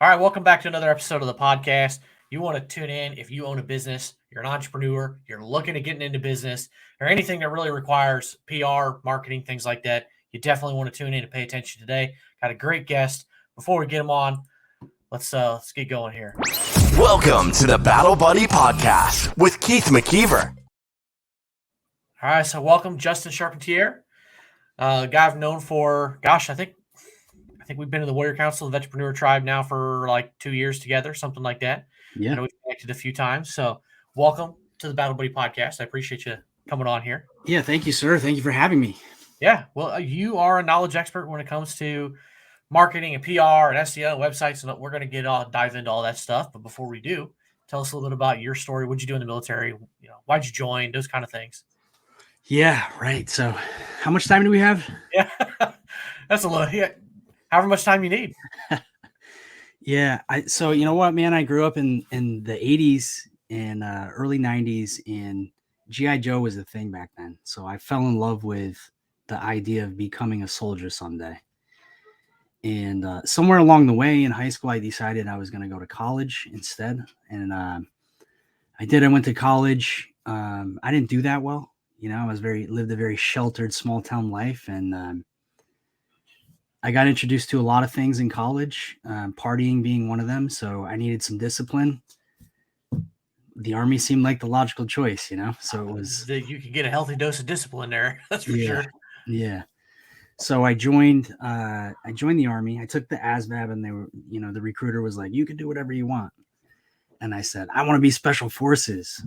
All right, welcome back to another episode of the podcast. You want to tune in if you own a business, you're an entrepreneur, you're looking at getting into business, or anything that really requires PR, marketing, things like that. You definitely want to tune in and pay attention today. Got a great guest. Before we get him on, let's get going here. Welcome to the Battle Buddy Podcast with Keith McKeever. All right, so welcome Justin Charpentier, a guy I've known for, I think we've been in the Warrior Council of Entrepreneur Tribe now for like 2 years together, something like that. I Yeah. know we've connected a few times. So welcome to the Battle Buddy Podcast. I appreciate you coming on here. Yeah. Thank you, sir. Thank you for having me. Yeah. Well, you are a knowledge expert when it comes to marketing and PR and SEO and websites, and we're going to dive into all that stuff. But before we do, tell us a little bit about your story. What'd you do in the military? Why'd you join? Those kind of things. Yeah. Right. So how much time do we have? Yeah. That's a little, yeah. However much time you need. Yeah. So you know what, man, I grew up in the 80s and early 90s, and G.I. Joe was a thing back then. So I fell in love with the idea of becoming a soldier someday. And somewhere along the way in high school, I decided I was going to go to college instead. And I did. I went to college. I didn't do that well. I lived a very sheltered small town life, and I got introduced to a lot of things in college, partying being one of them. So I needed some discipline. The Army seemed like the logical choice, so it was. You could get a healthy dose of discipline there. That's for sure. Yeah. So I joined the Army. I took the ASVAB, and they were, the recruiter was like, you can do whatever you want. And I said, I want to be special forces.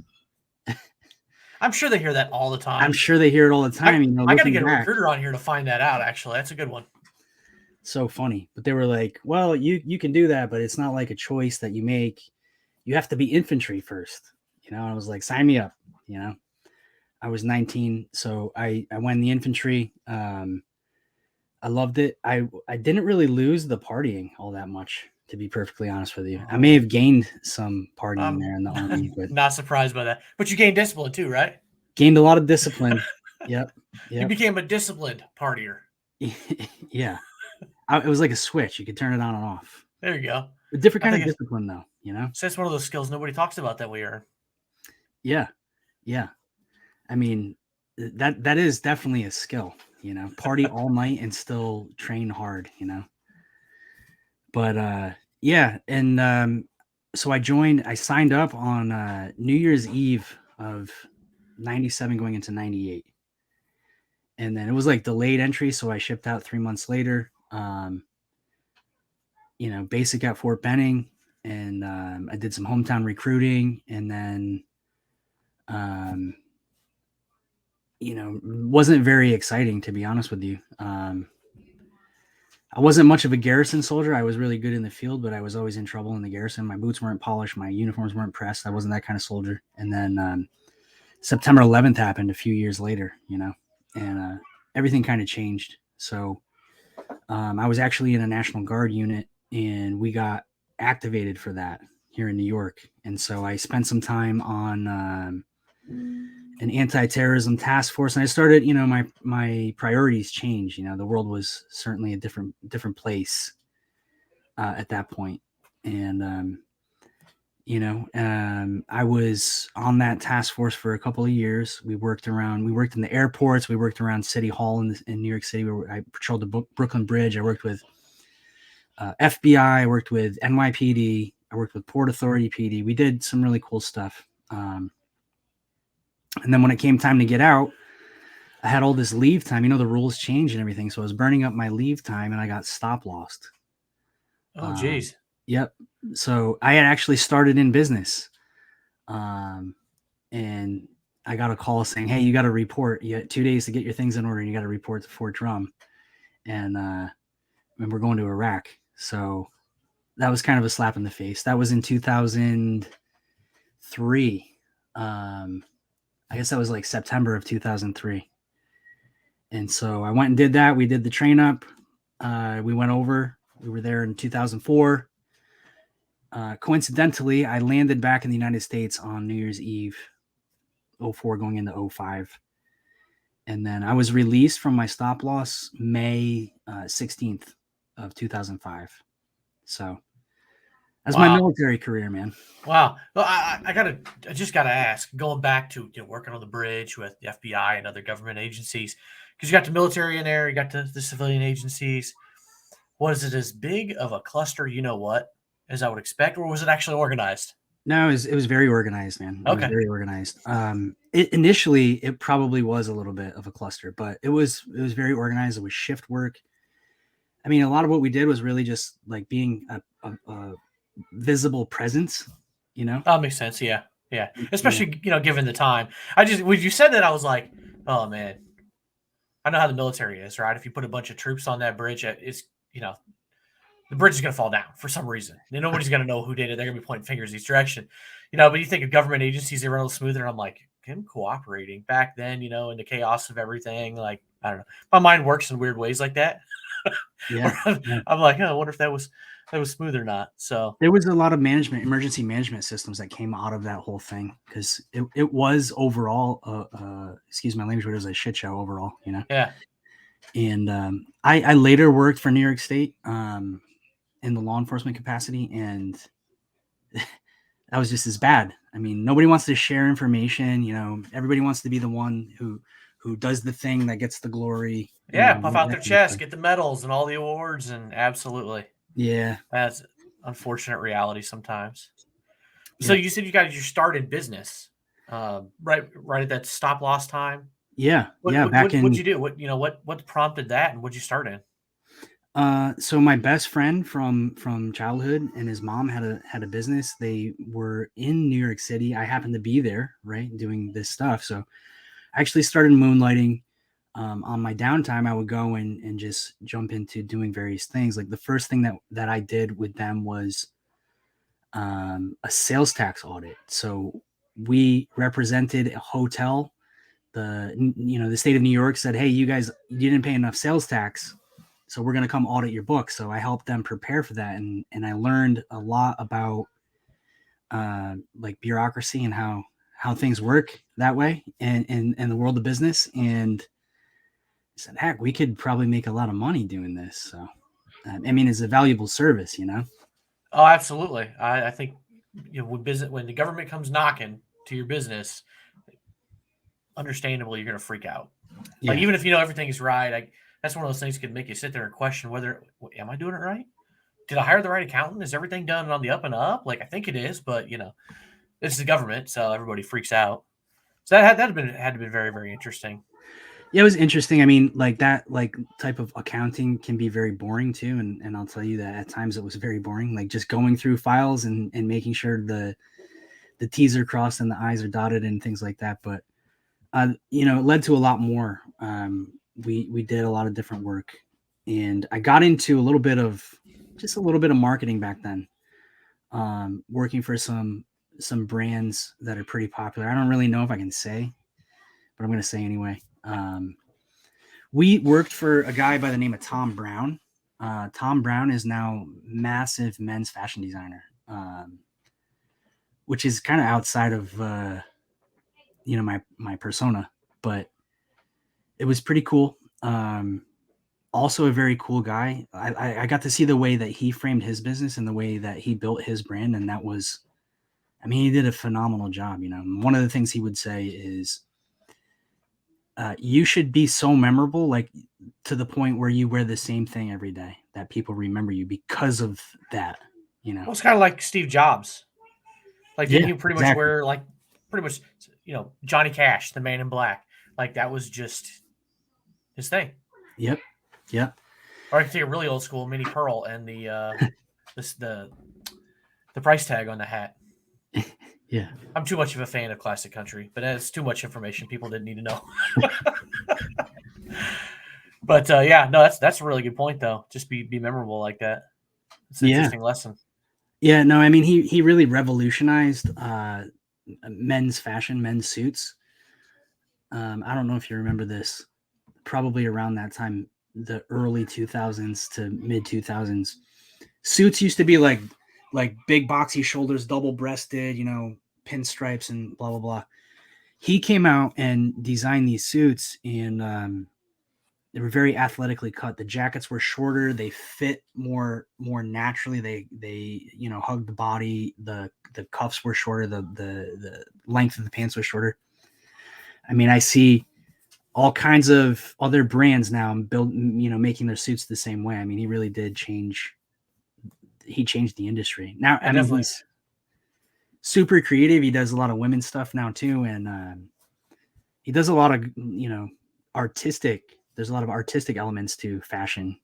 I'm sure they hear that all the time. I'm sure they hear it all the time. I got to get a recruiter on here to find that out. Actually, that's a good one. So funny. But they were like, well, you can do that, but it's not like a choice that you make. You have to be infantry first. I was like, sign me up. I was 19, so I went in the infantry. I loved it. I didn't really lose the partying all that much, to be perfectly honest with you. I may have gained some partying there in the Army, but not surprised by that. But you gained discipline too, right? Gained a lot of discipline. Yep. You became a disciplined partier. Yeah. It was like a switch. You could turn it on and off. There you go. A different kind of discipline, though. So that's one of those skills nobody talks about that we earn. Yeah. I mean, that is definitely a skill. Party all night and still train hard. But yeah, and so I signed up on New Year's Eve of 97 going into 98. And then it was like delayed entry, so I shipped out 3 months later. Basic at Fort Benning, and I did some hometown recruiting, and then wasn't very exciting, to be honest with you. I wasn't much of a garrison soldier. I was really good in the field, but I was always in trouble in the garrison. My boots weren't polished. My uniforms weren't pressed. I wasn't that kind of soldier. And then September 11th happened a few years later, and everything kind of changed. So I was actually in a National Guard unit, and we got activated for that here in New York. And so I spent some time on an anti-terrorism task force, and I started, my priorities changed. The world was certainly a different place at that point. And I was on that task force for a couple of years. We worked in the airports. We worked around City Hall in New York City. I patrolled the Brooklyn Bridge. I worked with FBI. I worked with NYPD. I worked with Port Authority PD. We did some really cool stuff. And then when it came time to get out, I had all this leave time. The rules changed and everything. So I was burning up my leave time, and I got stop lost. Oh, geez. Yep. So I had actually started in business. And I got a call saying, hey, you got to report. You got 2 days to get your things in order, and you got to report to Fort Drum. And we're going to Iraq. So that was kind of a slap in the face. That was in 2003. I guess that was like September of 2003. And so I went and did that. We did the train up. We went over. We were there in 2004. Coincidentally, I landed back in the United States on New Year's Eve, 04 going into 05. And then I was released from my stop loss May 16th of 2005. So That's my Wow. military career, man. Wow. Well, I just gotta ask, going back to working on the bridge with the FBI and other government agencies, because you got the military in there, you got the civilian agencies. Was it as big of a cluster, as I would expect, or was it actually organized? No, it was very organized, man. It was Okay. very organized. Initially it probably was a little bit of a cluster, but it was very organized. It was shift work. I mean, a lot of what we did was really just like being a visible presence, you know. That makes sense. Yeah. Yeah. Yeah, Especially, given the time. When you said that, I was like, oh man, I know how the military is, right? If you put a bunch of troops on that bridge, you know, the bridge is going to fall down for some reason. And nobody's going to know who did it. They're going to be pointing fingers each direction, but you think of government agencies, they run a little smoother. And I'm like, him cooperating back then, in the chaos of everything. Like, I don't know. My mind works in weird ways like that. yeah, Where I'm yeah. I'm like, oh, I wonder if that was smooth or not. So, There was a lot of emergency management systems that came out of that whole thing because it was overall, excuse my language, but it was a shit show overall, you know. yeah. And I later worked for New York State in the law enforcement capacity, and that was just as bad. I mean, nobody wants to share information. You know, everybody wants to be the one who does the thing that gets the glory. You Yeah. know, Puff out that their kind of chest, stuff. get the medals and all the awards. And absolutely. Yeah, That's unfortunate reality sometimes. So yeah, you said you got your start in business, right at that stop loss time. yeah, What yeah. what Back what what'd you in do? What prompted that, and what'd you start in? so my best friend from childhood and his mom had a business. They were in New York City. I happened to be there, right, doing this stuff. So I actually started moonlighting. On my downtime, I would go and just jump into doing various things. Like the first thing that I did with them was a sales tax audit. So we represented a hotel. The state of New York said, "Hey, you didn't pay enough sales tax, so we're going to come audit your book." So I helped them prepare for that, and I learned a lot about like bureaucracy and how things work that way, and in the world of business. And I said, "Heck, we could probably make a lot of money doing this." So I mean, it's a valuable service, you know. Oh, absolutely. I think when the government comes knocking to your business, understandably, you're going to freak out. Like Yeah, even if you know everything is right, that's one of those things that could make you sit there and question whether am I doing it right? Did I hire the right accountant? Is everything done on the up and up? Like I think it is, but this is the government, so everybody freaks out. So that had to been very very interesting. yeah, it was interesting. I mean, like that, like type of accounting can be very boring too, and I'll tell you that at times it was very boring. Like just going through files and making sure the T's are crossed and the I's are dotted and things like that. But it led to a lot more. We did a lot of different work, and I got into just a little bit of marketing back then. Working for some brands that are pretty popular. I don't really know if I can say, but I'm going to say anyway. We worked for a guy by the name of Tom Brown. Tom Brown is now massive men's fashion designer, which is kind of outside of my persona, but it was pretty cool. Also a very cool guy. I got to see the way that he framed his business and the way that he built his brand, and that was, I mean, he did a phenomenal job. One of the things he would say is, you should be so memorable, like to the point where you wear the same thing every day that people remember you because of that. Well, it's kind of like Steve Jobs. Like, didn't Yeah, he pretty much exactly. wear like pretty much Johnny Cash, the Man in Black? Like that was just his thing. Yep. Yep. Or I can take a really old school Minnie Pearl and the price tag on the hat. Yeah. I'm too much of a fan of classic country, but that's too much information people didn't need to know. But yeah, no, that's a really good point though. Just be memorable like that. It's an Yeah. interesting lesson. Yeah. No, I mean, he really revolutionized men's fashion, men's suits. I don't know if you remember this, probably around that time, the early 2000s to mid 2000s. Suits used to be like big boxy shoulders, double breasted, pinstripes and blah blah blah. He came out and designed these suits, and They were very athletically cut. The jackets were shorter. They fit more naturally. They hugged the body. The cuffs were shorter. The length of the pants was shorter. I mean, I see all kinds of other brands now making their suits the same way. I mean, he really did change. He changed the industry. Now, I mean, definitely. he's super creative. He does a lot of women's stuff now too, and he does a lot of artistic. There's a lot of artistic elements to fashion,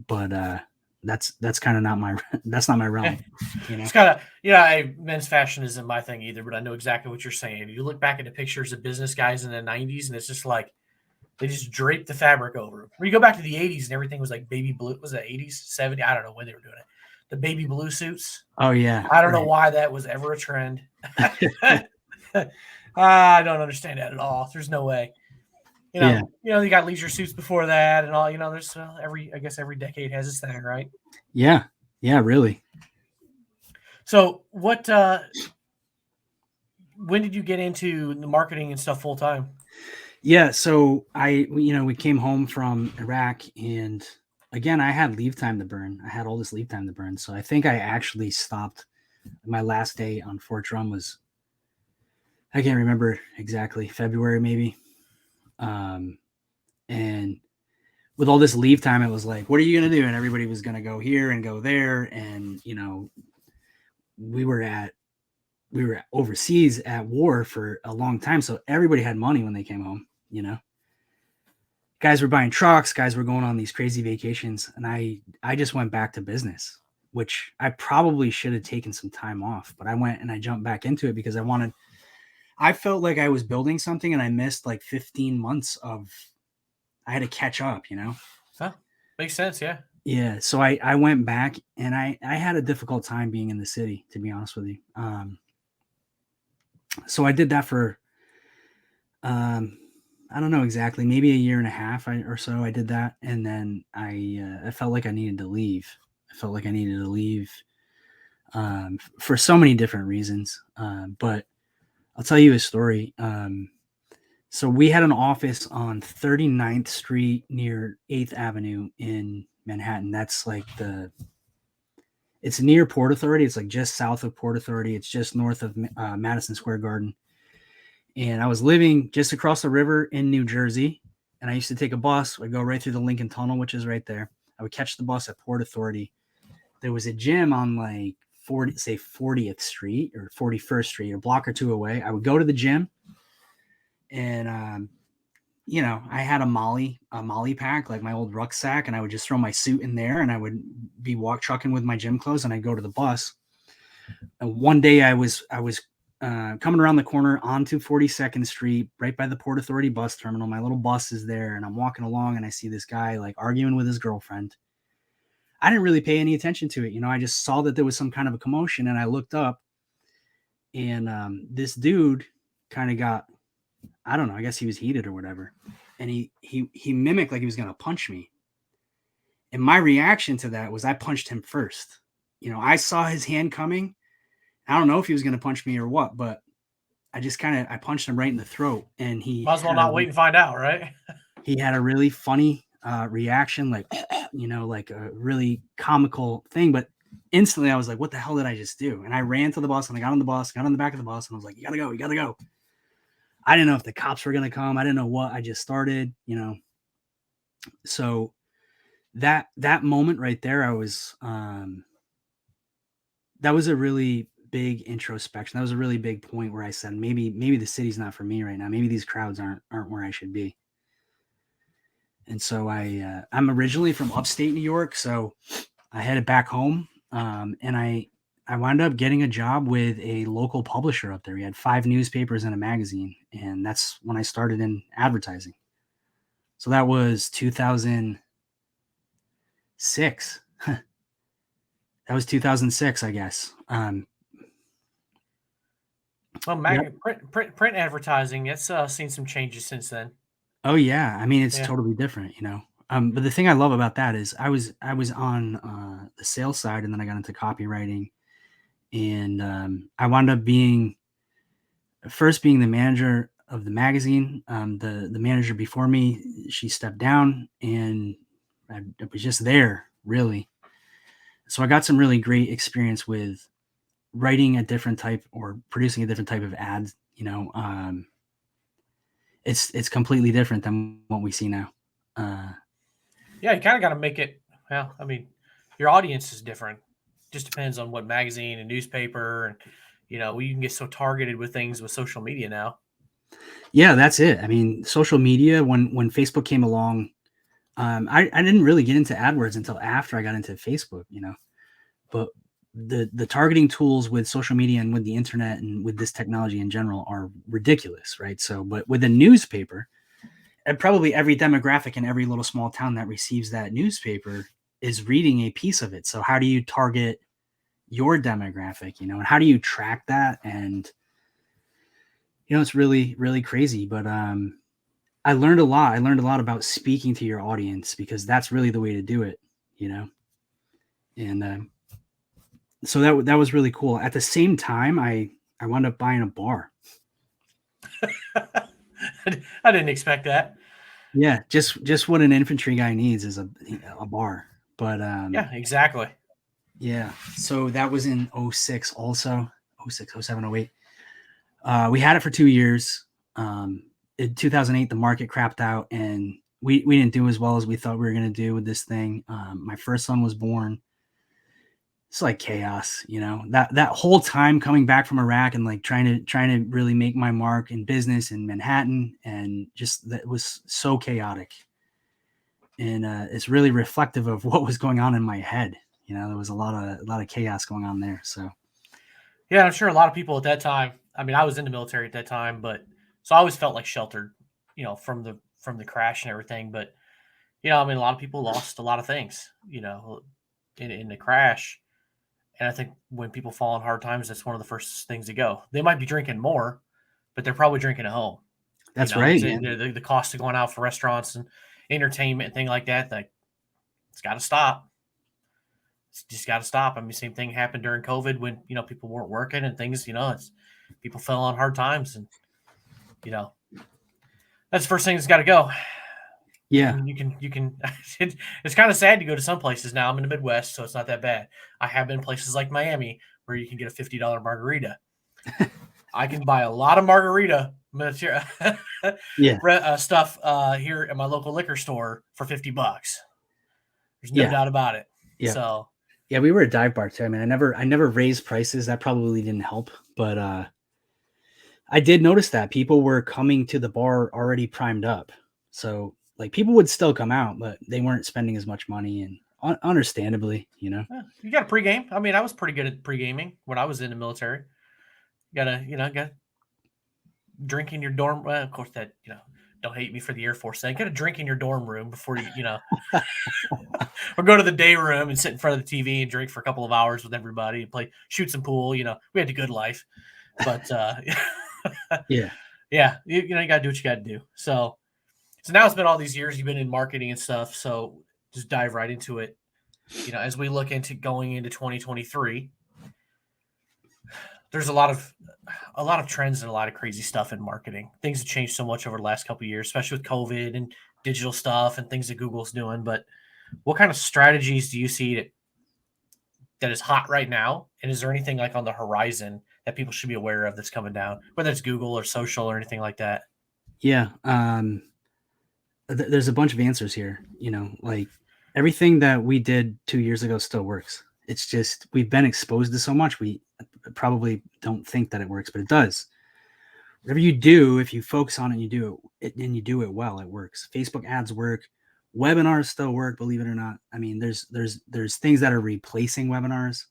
but that's kind of not my realm. It's kind of men's fashion isn't my thing either, but I know exactly what you're saying. You look back at the pictures of business guys in the 90s, and it's just like they just draped the fabric over them. When you go back to the 80s and everything was like baby blue, was it 80s, 70s? I don't know when they were doing it. The baby blue suits. Oh yeah. I don't know why that was ever a trend. I don't understand that at all. There's no way. You got leisure suits before that and all, there's I guess every decade has its thing, right? Yeah. Yeah, really. So what, when did you get into the marketing and stuff full time? Yeah. So we came home from Iraq, and again, I had leave time to burn. I had all this leave time to burn. So I think I actually stopped. My last day on Fort Drum was, I can't remember exactly, February maybe. And with all this leave time, it was like, what are you going to do? And everybody was going to go here and go there. And, we were overseas at war for a long time. So everybody had money when they came home, guys were buying trucks, guys were going on these crazy vacations. And I just went back to business, which I probably should have taken some time off, but I went and I jumped back into it because I felt like I was building something and I missed like 15 months I had to catch up, Huh? Makes sense. Yeah. Yeah. So I went back, and I had a difficult time being in the city, to be honest with you. So I did that for, I don't know exactly, maybe a year and a half or so. I did that. And then I felt like I needed to leave. For so many different reasons. But I'll tell you a story. So we had an office on 39th Street near 8th Avenue in Manhattan. That's like it's near Port Authority. It's like just south of Port Authority. It's just north of Madison Square Garden. And I was living just across the river in New Jersey. And I used to take a bus. I'd go right through the Lincoln Tunnel, which is right there. I would catch the bus at Port Authority. There was a gym on like 40th Street or 41st Street, a block or two away. I would go to the gym, and I had a Molly pack, like my old rucksack, and I would just throw my suit in there, and I would be trucking with my gym clothes, and I'd go to the bus. And one day I was coming around the corner onto 42nd Street, right by the Port Authority bus terminal. My little bus is there, and I'm walking along, and I see this guy like arguing with his girlfriend. I didn't really pay any attention to it. I just saw that there was some kind of a commotion, and I looked up, and this dude kind of got, I don't know, I guess he was heated or whatever. And he mimicked like he was going to punch me. And my reaction to that was I punched him first. I saw his hand coming. I don't know if he was going to punch me or what, but I just I punched him right in the throat. And he might as well not wait and find out, right? He had a really funny reaction, like, like a really comical thing. But instantly I was like, what the hell did I just do? And I ran to the bus, and I got on the bus, got on the back of the bus, and I was like, you gotta go. I didn't know if the cops were going to come. I didn't know what. I just started, So that moment right there, I was, that was a really big introspection. That was a really big point where I said, maybe the city's not for me right now. Maybe these crowds aren't where I should be. And so I'm originally from upstate New York. So I headed back home, and I wound up getting a job with a local publisher up there. We had 5 newspapers and a magazine, and that's when I started in advertising. So that was 2006. That was 2006, I guess. Well, print advertising, it's seen some changes since then. Oh yeah, I mean it's totally different, But the thing I love about that is I was on the sales side, and then I got into copywriting. And I wound up being the manager of the magazine. The manager before me, she stepped down, and I was just there really. So I got some really great experience with writing a different type or producing a different type of ads. It's completely different than what we see now. Yeah, you kind of got to make it. Well, I mean, your audience is different. Just depends on what magazine and newspaper, and you can get so targeted with things with social media now. Yeah, that's it. I mean, social media, when Facebook came along, I didn't really get into AdWords until after I got into Facebook, but the targeting tools with social media and with the internet and with this technology in general are ridiculous, right? So, but with a newspaper, and probably every demographic in every little small town that receives that newspaper is reading a piece of it. So how do you target your demographic, and how do you track that? And it's really, really crazy. But I learned a lot. I learned a lot about speaking to your audience, because that's really the way to do it, And so that was really cool. At the same time, I wound up buying a bar. I didn't expect that. Yeah, just what an infantry guy needs is a bar. But Yeah, exactly. yeah, so that was in 06 also, 06, 07, 08. We had it for 2 years. In 2008, the market crapped out, and we didn't do as well as we thought we were going to do with this thing. My first son was born. It's like chaos, that whole time coming back from Iraq and like trying to really make my mark in business in Manhattan, and just that was so chaotic. And it's really reflective of what was going on in my head. There was a lot of chaos going on there. So Yeah, I'm sure a lot of people at that time. I mean, I was in the military at that time, but so I always felt like sheltered, from the crash and everything. But I mean, a lot of people lost a lot of things, in the crash. And I think when people fall on hard times, that's one of the first things to go. They might be drinking more, but they're probably drinking at home. that's right, man. The cost of going out for restaurants and entertainment and things like that, it's got to stop. It's just got to stop. I mean, same thing happened during COVID when people weren't working and things. It's people fell on hard times, and that's the first thing that's got to go. Yeah. You can. It's kind of sad to go to some places now. I'm in the Midwest, so it's not that bad. I have been places like Miami where you can get a $50 margarita. I can buy a lot of margarita material, stuff here at my local liquor store for $50. There's no doubt about it. Yeah. So yeah, we were a dive bar too. I mean, I never raised prices. That probably didn't help, but I did notice that people were coming to the bar already primed up. So like people would still come out, but they weren't spending as much money, and understandably, you got a pregame. I mean, I was pretty good at pre-gaming when I was in the military. Got to drink in your dorm. Well, of course, that don't hate me for the Air Force thing. Got to drink in your dorm room before you or go to the day room and sit in front of the TV and drink for a couple of hours with everybody and shoot some pool. We had the good life, but yeah, you got to do what you got to do. So now it's been all these years you've been in marketing and stuff. So just dive right into it. As we look into going into 2023, there's a lot of trends and a lot of crazy stuff in marketing. Things have changed so much over the last couple of years, especially with COVID and digital stuff and things that Google's doing. But what kind of strategies do you see that is hot right now? And is there anything like on the horizon that people should be aware of that's coming down, whether it's Google or social or anything like that? Yeah. There's a bunch of answers here. Like everything that we did 2 years ago still works. It's just we've been exposed to so much. We probably don't think that it works, but it does. Whatever you do, if you focus on it and you do it well, it works. Facebook ads work. Webinars still work, believe it or not. I mean, there's things that are replacing webinars.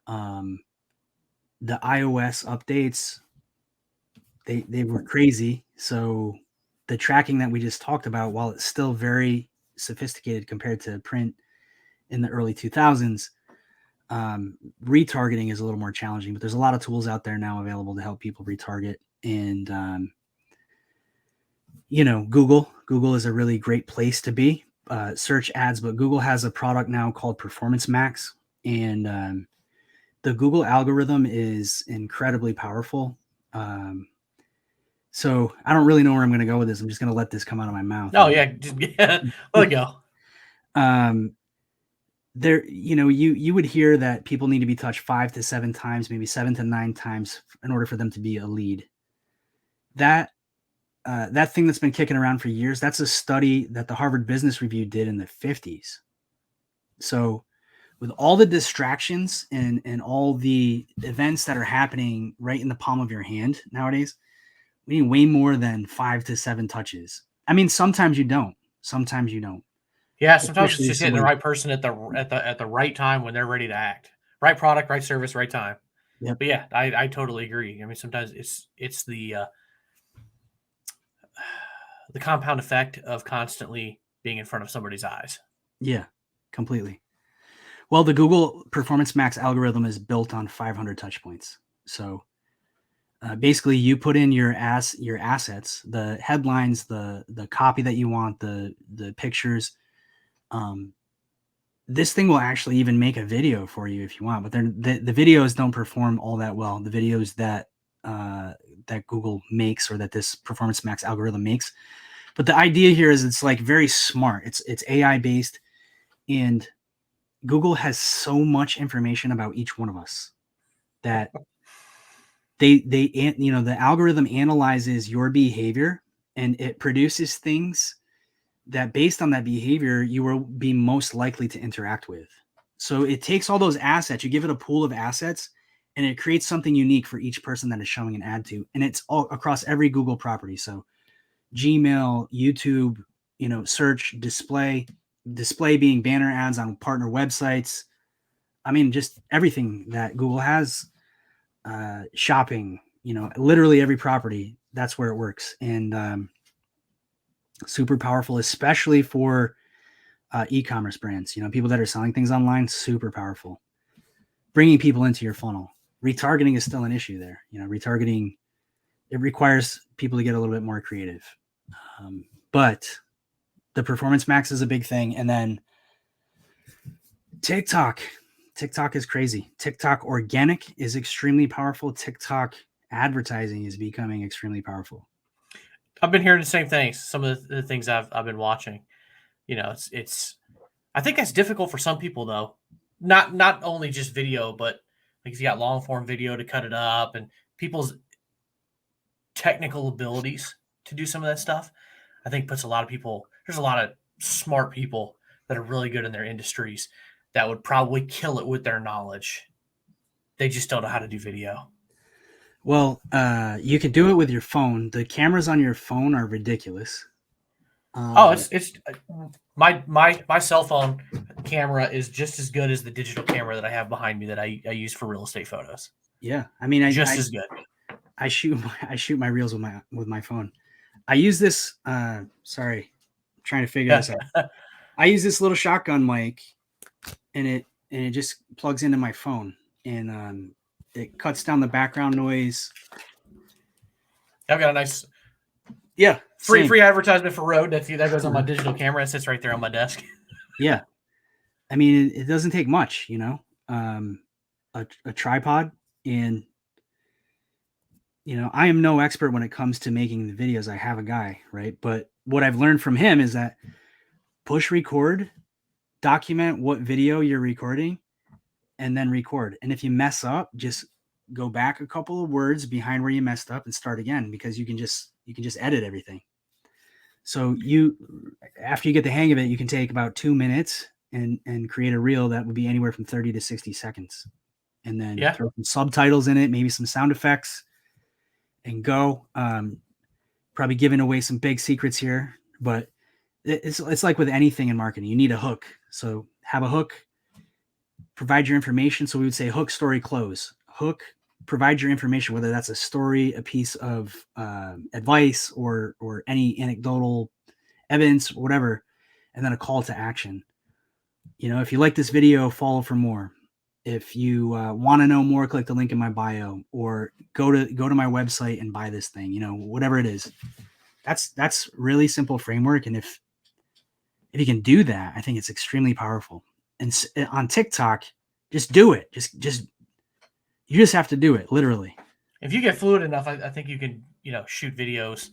The iOS updates, they were crazy. So the tracking that we just talked about, while it's still very sophisticated compared to print in the early 2000s, retargeting is a little more challenging, but there's a lot of tools out there now available to help people retarget. And Google is a really great place to be, search ads, but Google has a product now called Performance Max, and the Google algorithm is incredibly powerful. So I don't really know where I'm going to go with this. I'm just going to let this come out of my mouth. Oh yeah, just let it go. There, you would hear that people need to be touched 5 to 7 times, maybe 7 to 9 times in order for them to be a lead. That thing that's been kicking around for years, that's a study that the Harvard Business Review did in the 50s. So with all the distractions and all the events that are happening right in the palm of your hand nowadays, we need way more than 5 to 7 touches. I mean, sometimes you don't. Yeah, sometimes it's Especially just hitting the right person at the right time when they're ready to act. Right product, right service, right time. Yep. But yeah, I totally agree. I mean, sometimes it's the compound effect of constantly being in front of somebody's eyes. Yeah, completely. Well, the Google Performance Max algorithm is built on 500 touch points. So basically, you put in your assets, the headlines, the copy that you want, the pictures. This thing will actually even make a video for you if you want, but the videos don't perform all that well. The videos that Google makes, or that this Performance Max algorithm makes. But the idea here is it's like very smart. It's AI based, and Google has so much information about each one of us that the algorithm analyzes your behavior, and it produces things that based on that behavior, you will be most likely to interact with. So it takes all those assets, you give it a pool of assets, and it creates something unique for each person that is showing an ad to. And it's all across every Google property. So Gmail, YouTube, search, display being banner ads on partner websites. I mean, just everything that Google has, shopping, literally every property, that's where it works. And super powerful, especially for e-commerce brands, people that are selling things online, super powerful. Bringing people into your funnel. Retargeting is still an issue there. Retargeting, it requires people to get a little bit more creative. But the Performance Max is a big thing. And then TikTok is crazy. TikTok organic is extremely powerful. TikTok advertising is becoming extremely powerful. I've been hearing the same things. Some of the things I've been watching. It's I think that's difficult for some people though. Not only just video, but like if you got long form video to cut it up, and people's technical abilities to do some of that stuff, I think puts a lot of people. There's a lot of smart people that are really good in their industries that would probably kill it with their knowledge. They just don't know how to do video. Well, you could do it with your phone. The cameras on your phone are ridiculous. It's my cell phone camera is just as good as the digital camera that I have behind me that I use for real estate photos. Yeah, I mean, as good. I shoot my reels with my phone. I use this. Sorry, I'm trying to figure this out. I use this little shotgun mic, and it just plugs into my phone, and it cuts down the background noise. I've got a nice, free advertisement for Rode that goes on my digital camera. It sits right there on my desk. Yeah, I mean, it doesn't take much, a tripod, and I am no expert when it comes to making the videos. I have a guy, right? But what I've learned from him is that push record, document what video you're recording, and then record. And if you mess up, just go back a couple of words behind where you messed up and start again, because you can just edit everything. So after you get the hang of it, you can take about 2 minutes and create a reel that would be anywhere from 30 to 60 seconds. And then throw some subtitles in it, maybe some sound effects, and go. Probably giving away some big secrets here, but it's like with anything in marketing, you need a hook. So have a hook, provide your information. So we would say hook, story, close. Hook, provide your information, whether that's a story, a piece of advice, or any anecdotal evidence, whatever, and then a call to action. If you like this video, follow for more. If you want to know more, click the link in my bio, or go to my website and buy this thing. Whatever it is. That's really simple framework, and if you can do that, I think it's extremely powerful. And on TikTok, just do it. You just have to do it, literally. If you get fluid enough, I think you can shoot videos,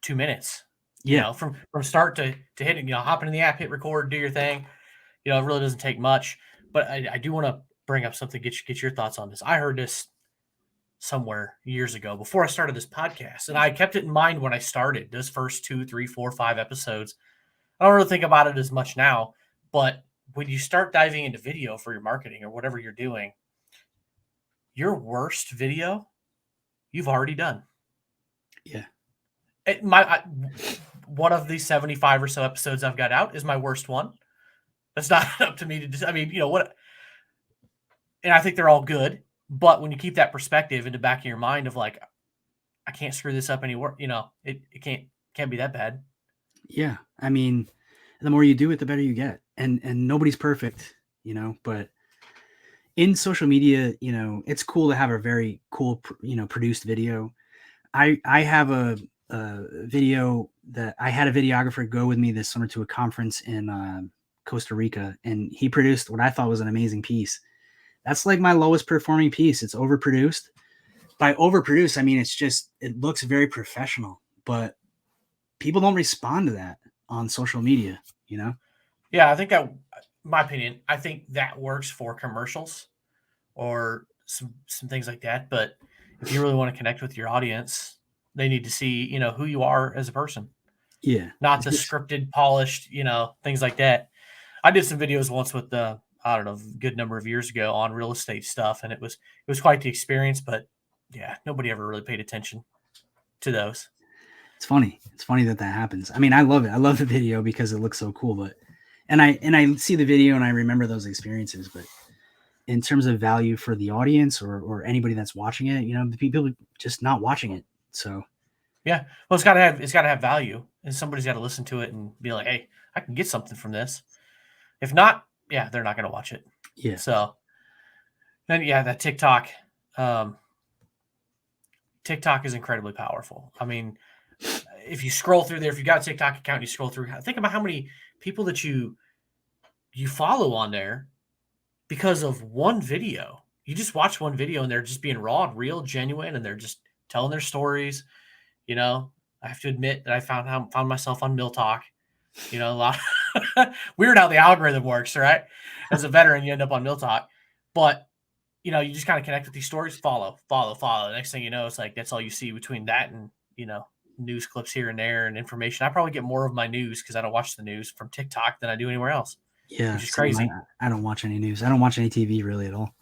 2 minutes, Yeah. from start to hitting, hop into the app, hit record, do your thing. It really doesn't take much. But I do want to bring up something, get your thoughts on this. I heard this somewhere years ago before I started this podcast, and I kept it in mind when I started those first 2, 3, 4, 5 episodes. I don't really think about it as much now, but when you start diving into video for your marketing or whatever you're doing, your worst video you've already done. Yeah. One of the 75 or so episodes I've got out is my worst one. That's not up to me to just, what, and I think they're all good, but when you keep that perspective in the back of your mind of like, I can't screw this up anymore, it can't be that bad. Yeah. I mean, the more you do it, the better you get. And nobody's perfect, but in social media, it's cool to have a very cool, produced video. I have a video that I had a videographer go with me this summer to a conference in Costa Rica, and he produced what I thought was an amazing piece. That's like my lowest performing piece. It's overproduced. By overproduced, I mean, it looks very professional, but people don't respond to that on social media, Yeah, I think my opinion, I think that works for commercials or some things like that. But if you really want to connect with your audience, they need to see, who you are as a person. Yeah. Not the scripted, polished, things like that. I did some videos once with I don't know, a good number of years ago on real estate stuff, and it was quite the experience. But yeah, nobody ever really paid attention to those. It's funny. It's funny that happens. I mean, I love it. I love the video because it looks so cool. But and I see the video and I remember those experiences. But in terms of value for the audience or anybody that's watching it, the people are just not watching it. So yeah, well, it's got to have value, and somebody's got to listen to it and be like, hey, I can get something from this. If not, yeah, they're not going to watch it. Yeah. So then, yeah, that TikTok is incredibly powerful. I mean, if you scroll through there, if you got a TikTok account, you scroll through, think about how many people that you follow on there because of one video. You just watch one video and they're just being raw and real, genuine, and they're just telling their stories. I have to admit that I found myself on Mill Talk. A lot weird how the algorithm works, right? As a veteran, you end up on Mill Talk, but you just kind of connect with these stories, follow. The next thing you know, it's like that's all you see between that and news clips here and there and information. I probably get more of my news because I don't watch the news from TikTok than I do anywhere else. Yeah, which is crazy. I don't watch any news. I don't watch any TV really at all.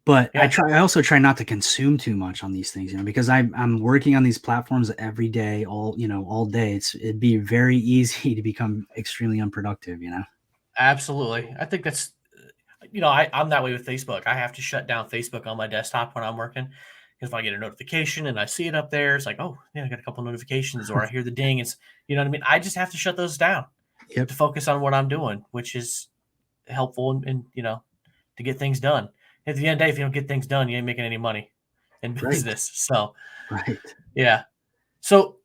But Yeah. I also try not to consume too much on these things, because I'm working on these platforms every day, all day. It'd be very easy to become extremely unproductive, Absolutely. I think that's, I'm that way with Facebook. I have to shut down Facebook on my desktop when I'm working. Because if I get a notification and I see it up there, it's like, oh, yeah, I got a couple notifications, or I hear the ding. It's, you know what I mean? I just have to shut those down to focus on what I'm doing, which is helpful and to get things done. At the end of the day, if you don't get things done, you ain't making any money in business. So, right. Yeah. So,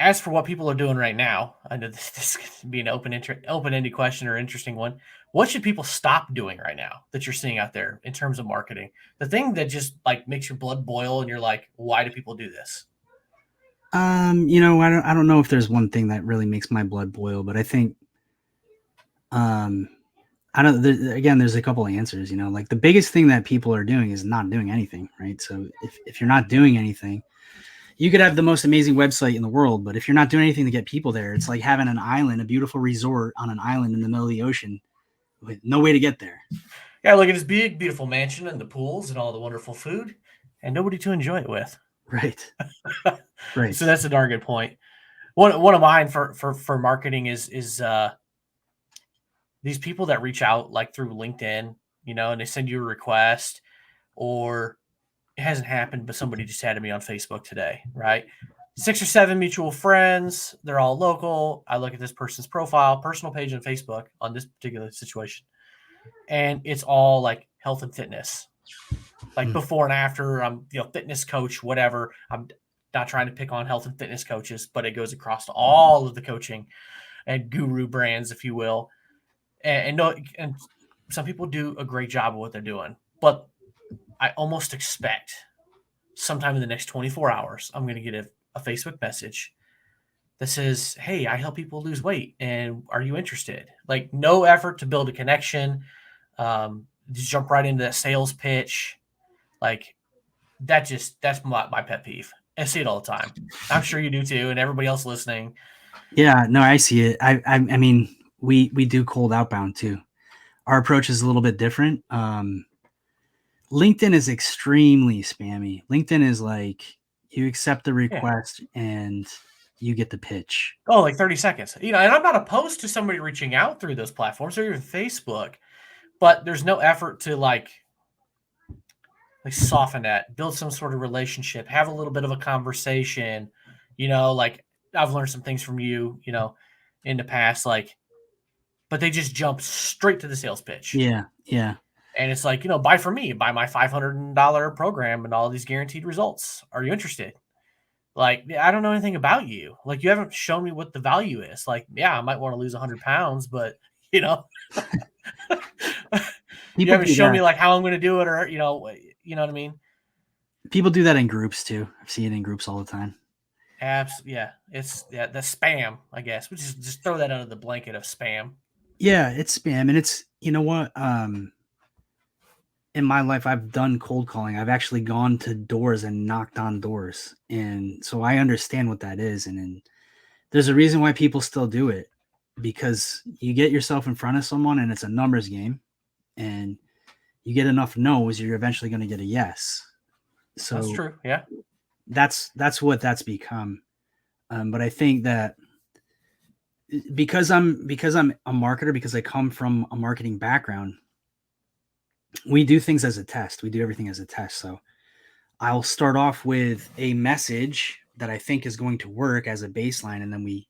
as for what people are doing right now, I know this could be an open-ended question or interesting one. What should people stop doing right now that you're seeing out there in terms of marketing? The thing that just like makes your blood boil and you're like, why do people do this? I don't know if there's one thing that really makes my blood boil, but I think, there's a couple of answers, like the biggest thing that people are doing is not doing anything, right? So if you're not doing anything, you could have the most amazing website in the world, but if you're not doing anything to get people there, it's like having an island, a beautiful resort on an island in the middle of the ocean with no way to get there. Yeah, look at this big, beautiful mansion and the pools and all the wonderful food and nobody to enjoy it with. Right. Right. So that's a darn good point. One of mine for marketing is these people that reach out like through LinkedIn, and they send you a request, or it hasn't happened, but somebody just added me on Facebook today, right? 6 or 7 mutual friends. They're all local. I look at this person's profile, personal page on Facebook on this particular situation, and it's all like health and fitness, like before and after. I'm, fitness coach, whatever. I'm not trying to pick on health and fitness coaches, but it goes across to all of the coaching and guru brands, if you will. And some people do a great job of what they're doing, but I almost expect sometime in the next 24 hours, I'm going to get a Facebook message that says, "Hey, I help people lose weight, and are you interested?" Like, no effort to build a connection. Just jump right into that sales pitch. Like, that's my pet peeve. I see it all the time. I'm sure you do too, and everybody else listening. Yeah, no, I see it. I mean, we do cold outbound too. Our approach is a little bit different. LinkedIn is extremely spammy. LinkedIn is like you accept the request and you get the pitch. Oh, like 30 seconds. And I'm not opposed to somebody reaching out through those platforms or even Facebook, but there's no effort to like soften that, build some sort of relationship, have a little bit of a conversation. Like I've learned some things from you, in the past, like, but they just jump straight to the sales pitch. Yeah, yeah. And it's like, buy from me, buy my $500 program and all these guaranteed results. Are you interested? Like, I don't know anything about you. Like, you haven't shown me what the value is. Like, yeah, I might want to lose 100 pounds, but you haven't shown me like how I'm going to do it, or you know what I mean. People do that in groups too. I've seen it in groups all the time. Yeah, it's the spam, I guess. We just throw that under the blanket of spam. Yeah, it's spam, and it's what. In my life, I've done cold calling. I've actually gone to doors and knocked on doors. And so I understand what that is. And there's a reason why people still do it, because you get yourself in front of someone and it's a numbers game, and you get enough no's, you're eventually going to get a yes. So that's true. Yeah. That's what that's become. But I think that because I'm a marketer, because I come from a marketing background, we do things as a test. We do everything as a test. So I'll start off with a message that I think is going to work as a baseline. And then we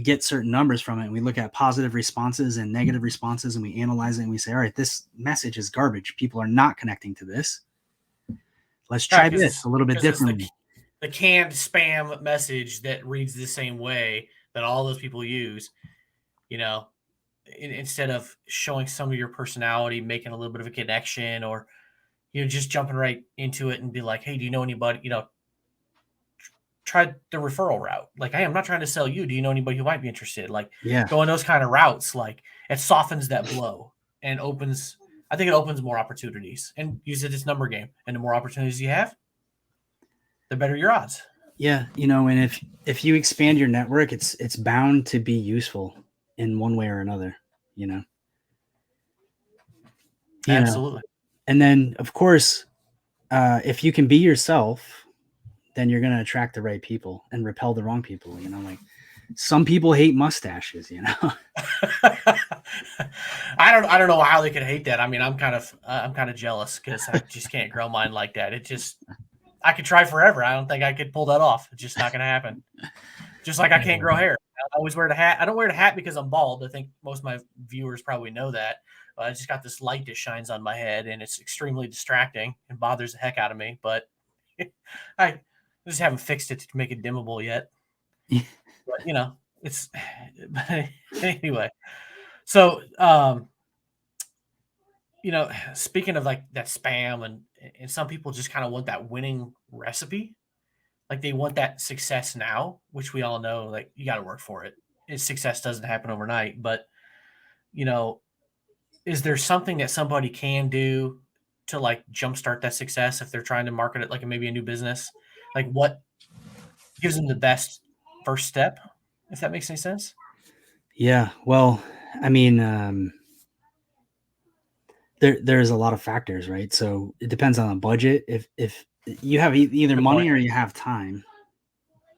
get certain numbers from it. And we look at positive responses and negative responses, and we analyze it and we say, all right, this message is garbage. People are not connecting to this. Let's try this a little bit differently. The canned spam message that reads the same way that all those people use, instead of showing some of your personality, making a little bit of a connection, or just jumping right into it and be like, hey, do you know anybody, try the referral route. Like, hey, I'm not trying to sell you. Do you know anybody who might be interested? Like, going those kind of routes, like it softens that blow and opens more opportunities, and use it as number game. And the more opportunities you have, the better your odds. Yeah. And if you expand your network, it's bound to be useful in one way or another, Absolutely. And then of course, if you can be yourself, then you're going to attract the right people and repel the wrong people. Like some people hate mustaches, I don't know how they could hate that. I mean, I'm kind of jealous because I just can't grow mine like that. I could try forever. I don't think I could pull that off. It's just not going to happen. Just like I can't grow hair. I always wear the hat. I don't wear the hat because I'm bald. I think most of my viewers probably know that. I just got this light that shines on my head, and it's extremely distracting and bothers the heck out of me. But I just haven't fixed it to make it dimmable yet. But, it's anyway. So, speaking of like that spam, and some people just kind of want that winning recipe. Like they want that success now, which we all know, like you got to work for it. Success doesn't happen overnight, but is there something that somebody can do to like jumpstart that success if they're trying to market it like maybe a new business? Like what gives them the best first step, if that makes any sense? Yeah. Well, I mean, there's a lot of factors, right? So it depends on the budget. If you have either money or you have time.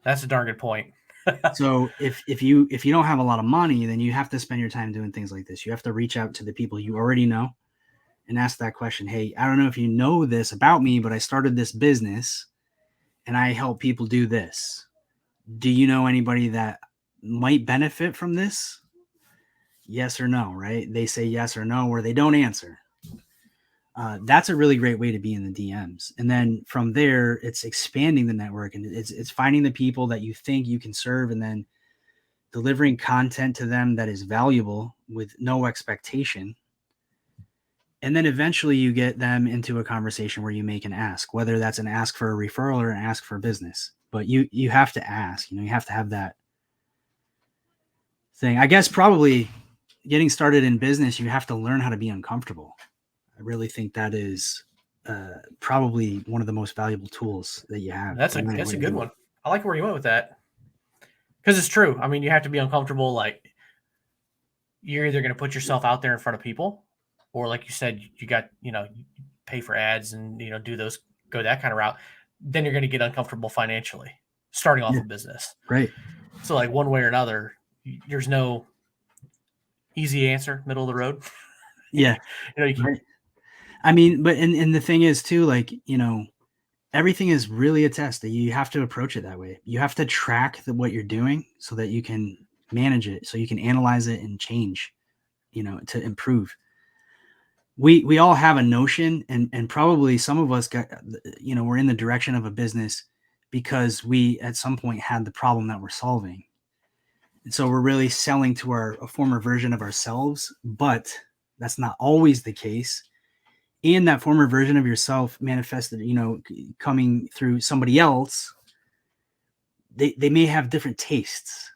That's a darn good point. So if you don't have a lot of money, then you have to spend your time doing things like this. You have to reach out to the people you already know and ask that question. Hey, I don't know if you know this about me, but I started this business and I help people do this. Do you know anybody that might benefit from this? Yes or no, right? They say yes or no, or they don't answer. That's a really great way to be in the DMs. And then from there, it's expanding the network, and it's finding the people that you think you can serve, and then delivering content to them that is valuable with no expectation. And then eventually you get them into a conversation where you make an ask, whether that's an ask for a referral or an ask for business. But you have to ask, you have to have that thing. I guess probably getting started in business, you have to learn how to be uncomfortable. I really think that is probably one of the most valuable tools that you have. That's a good one. I like where you went with that, because it's true. I mean, you have to be uncomfortable. Like, you're either going to put yourself out there in front of people, or like you said, you got, pay for ads and, go that kind of route. Then you're going to get uncomfortable financially starting off a business. Right. So like one way or another, there's no easy answer, middle of the road. Yeah. You can, right. I mean, but, and the thing is too, like, everything is really a test. That you have to approach it that way. You have to track what you're doing so that you can manage it, so you can analyze it and change, to improve. We all have a notion, and probably some of us got, we're in the direction of a business because we at some point had the problem that we're solving. And so we're really selling to a former version of ourselves, but that's not always the case. And that former version of yourself manifested, coming through somebody else, they may have different tastes.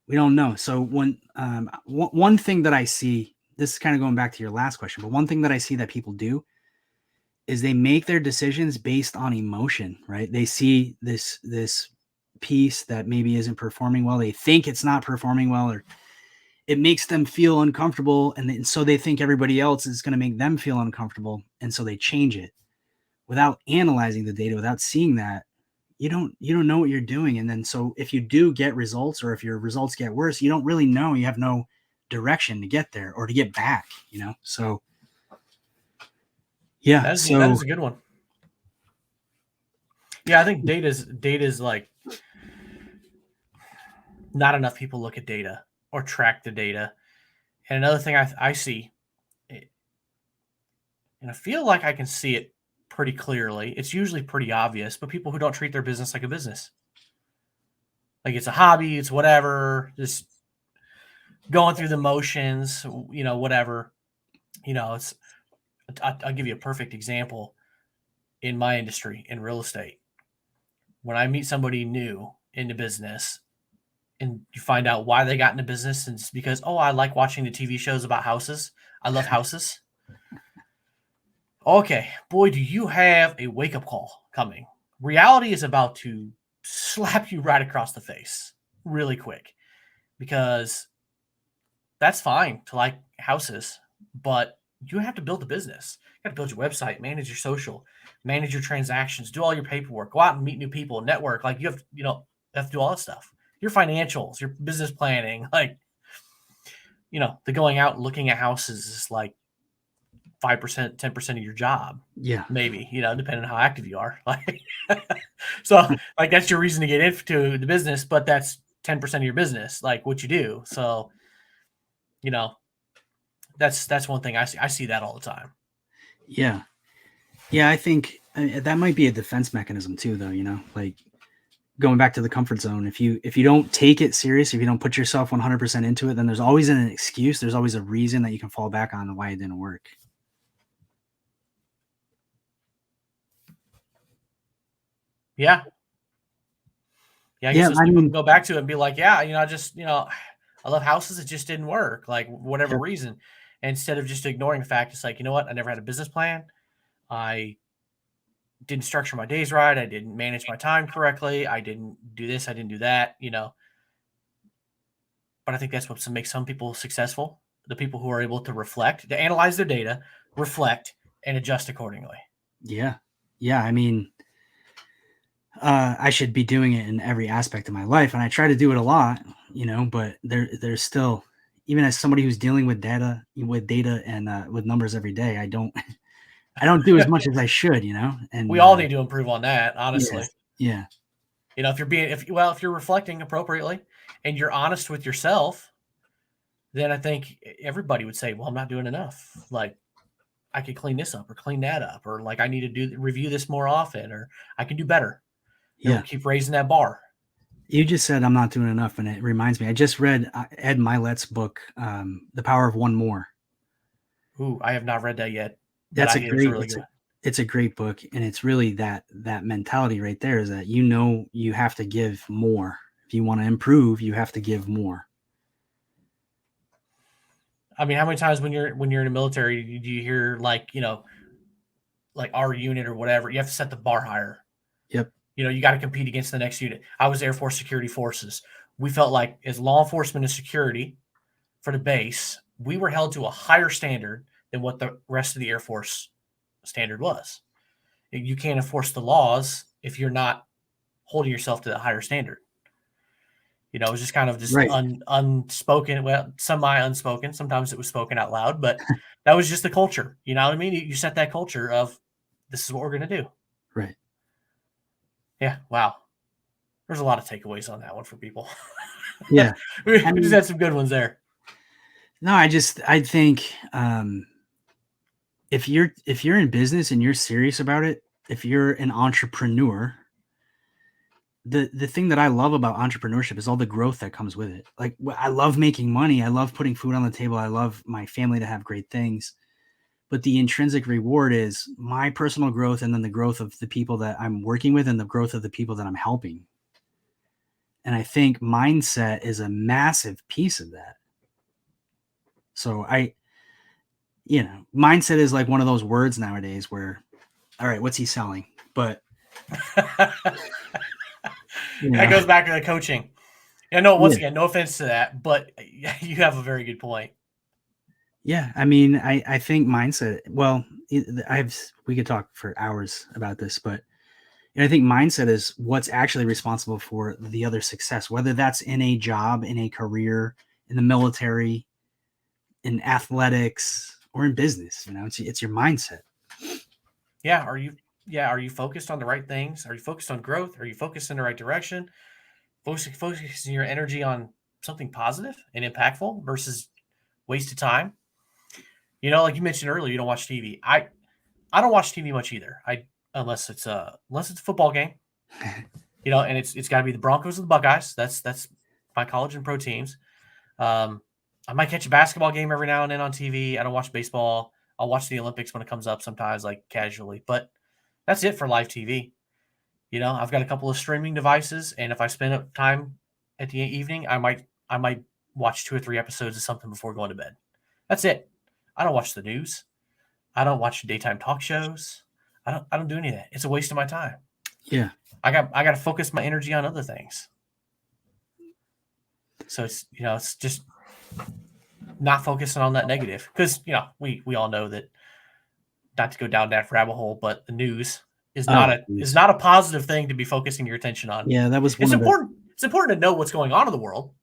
We don't know. So one thing that I see, this is kind of going back to your last question, but one thing that I see that people do is they make their decisions based on emotion, right? They see this piece that maybe isn't performing well. They think it's not performing well, or it makes them feel uncomfortable. And so they think everybody else is going to make them feel uncomfortable. And so they change it without analyzing the data, without seeing that. You don't know what you're doing. And then, so if you do get results, or if your results get worse, you don't really know. You have no direction to get there or to get back, So yeah, that is a good one. Yeah, I think data's like, not enough people look at data or track the data. And another thing I see, and I feel like I can see it pretty clearly, it's usually pretty obvious, but people who don't treat their business like a business. Like it's a hobby, it's whatever, just going through the motions, whatever. I'll give you a perfect example in my industry, in real estate. When I meet somebody new into business and you find out why they got into business, and it's because, I like watching the TV shows about houses. I love houses. Okay, boy, do you have a wake-up call coming. Reality is about to slap you right across the face really quick, because that's fine to like houses, but you have to build a business. You got to build your website, manage your social, manage your transactions, do all your paperwork, go out and meet new people, network. Like you have to do all that stuff. Your financials, your business planning, like, the going out and looking at houses is like 5%, 10% of your job. Yeah. Maybe, depending on how active you are. Like, so like that's your reason to get into the business, but that's 10% of your business, like what you do. So, that's one thing I see. I see that all the time. Yeah. Yeah. I think that might be a defense mechanism too, though, like going back to the comfort zone. If you don't take it serious, if you don't put yourself 100% into it, then there's always an excuse. There's always a reason that you can fall back on why it didn't work. Yeah. Yeah. I guess people can go back to it and be like, yeah, I love houses. It just didn't work, like whatever reason. And instead of just ignoring the fact, it's like, you know what? I never had a business plan. I didn't structure my days right. I didn't manage my time correctly. I didn't do this. I didn't do that, But I think that's what makes some people successful. The people who are able to reflect, to analyze their data, reflect, and adjust accordingly. Yeah. Yeah. I mean, I should be doing it in every aspect of my life. And I try to do it a lot, but there's still, even as somebody who's dealing with data and with numbers every day, I don't do as much as I should, and we all need to improve on that, honestly. Yeah. If you're reflecting appropriately and you're honest with yourself, then I think everybody would say, well, I'm not doing enough. Like I could clean this up or clean that up, or like I need to review this more often, or I can do better. Yeah. Keep raising that bar. You just said I'm not doing enough, and it reminds me. I just read Ed Milet's book, The Power of One More. Ooh, I have not read that yet, but That's I a hear it's great really good. it's a great book, and it's really that mentality right there is that you have to give more. If you want to improve, you have to give more. I mean, how many times when you're in the military do you hear like, like our unit or whatever, you have to set the bar higher. Yep. You got to compete against the next unit. I was Air Force Security Forces. We felt like as law enforcement and security for the base, we were held to a higher standard than what the rest of the Air Force standard was. You can't enforce the laws if you're not holding yourself to a higher standard. It was just kind of just Right. unspoken, well, semi unspoken. Sometimes it was spoken out loud, but that was just the culture. You know what I mean? You set that culture of this is what we're going to do. Right. Yeah. Wow. There's a lot of takeaways on that one for people. Yeah. we I just mean, had some good ones there. no, I think if you're in business and you're serious about it, if you're an entrepreneur, the thing that I love about entrepreneurship is all the growth that comes with it. Like I love making money, I love putting food on the table, I love my family to have great things. But the intrinsic reward is my personal growth and then the growth of the people that I'm working with and the growth of the people that I'm helping. And I think mindset is a massive piece of that. So mindset is like one of those words nowadays where, all right, what's he selling? But That goes back to the coaching. No, once yeah, again, no offense to that, but you have a very good point. yeah. I mean, I think mindset. Well, we could talk for hours about this, but I think mindset is what's actually responsible for the other success, whether that's in a job, in a career, in the military, in athletics, or in business. It's your mindset. Yeah. Are you focused on the right things? Are you focused on growth? Are you focused in the right direction? Focusing your energy on something positive and impactful versus wasted time. Like you mentioned earlier, you don't watch TV. I don't watch TV much either. Unless it's a football game, and it's got to be the Broncos or the Buckeyes. That's my college and pro teams. I might catch a basketball game every now and then on TV. I don't watch baseball. I'll watch the Olympics when it comes up sometimes, like casually. But that's it for live TV. I've got a couple of streaming devices, and if I spend up time at the evening, I might watch 2 or 3 episodes of something before going to bed. That's it. I don't watch the news. I don't watch daytime talk shows. I don't do any of that. It's a waste of my time. Yeah. I got to focus my energy on other things. So it's just not focusing on that negative because we all know that, not to go down that rabbit hole, but the news is not a positive thing to be focusing your attention on. Yeah, that was It's important. It's important to know what's going on in the world,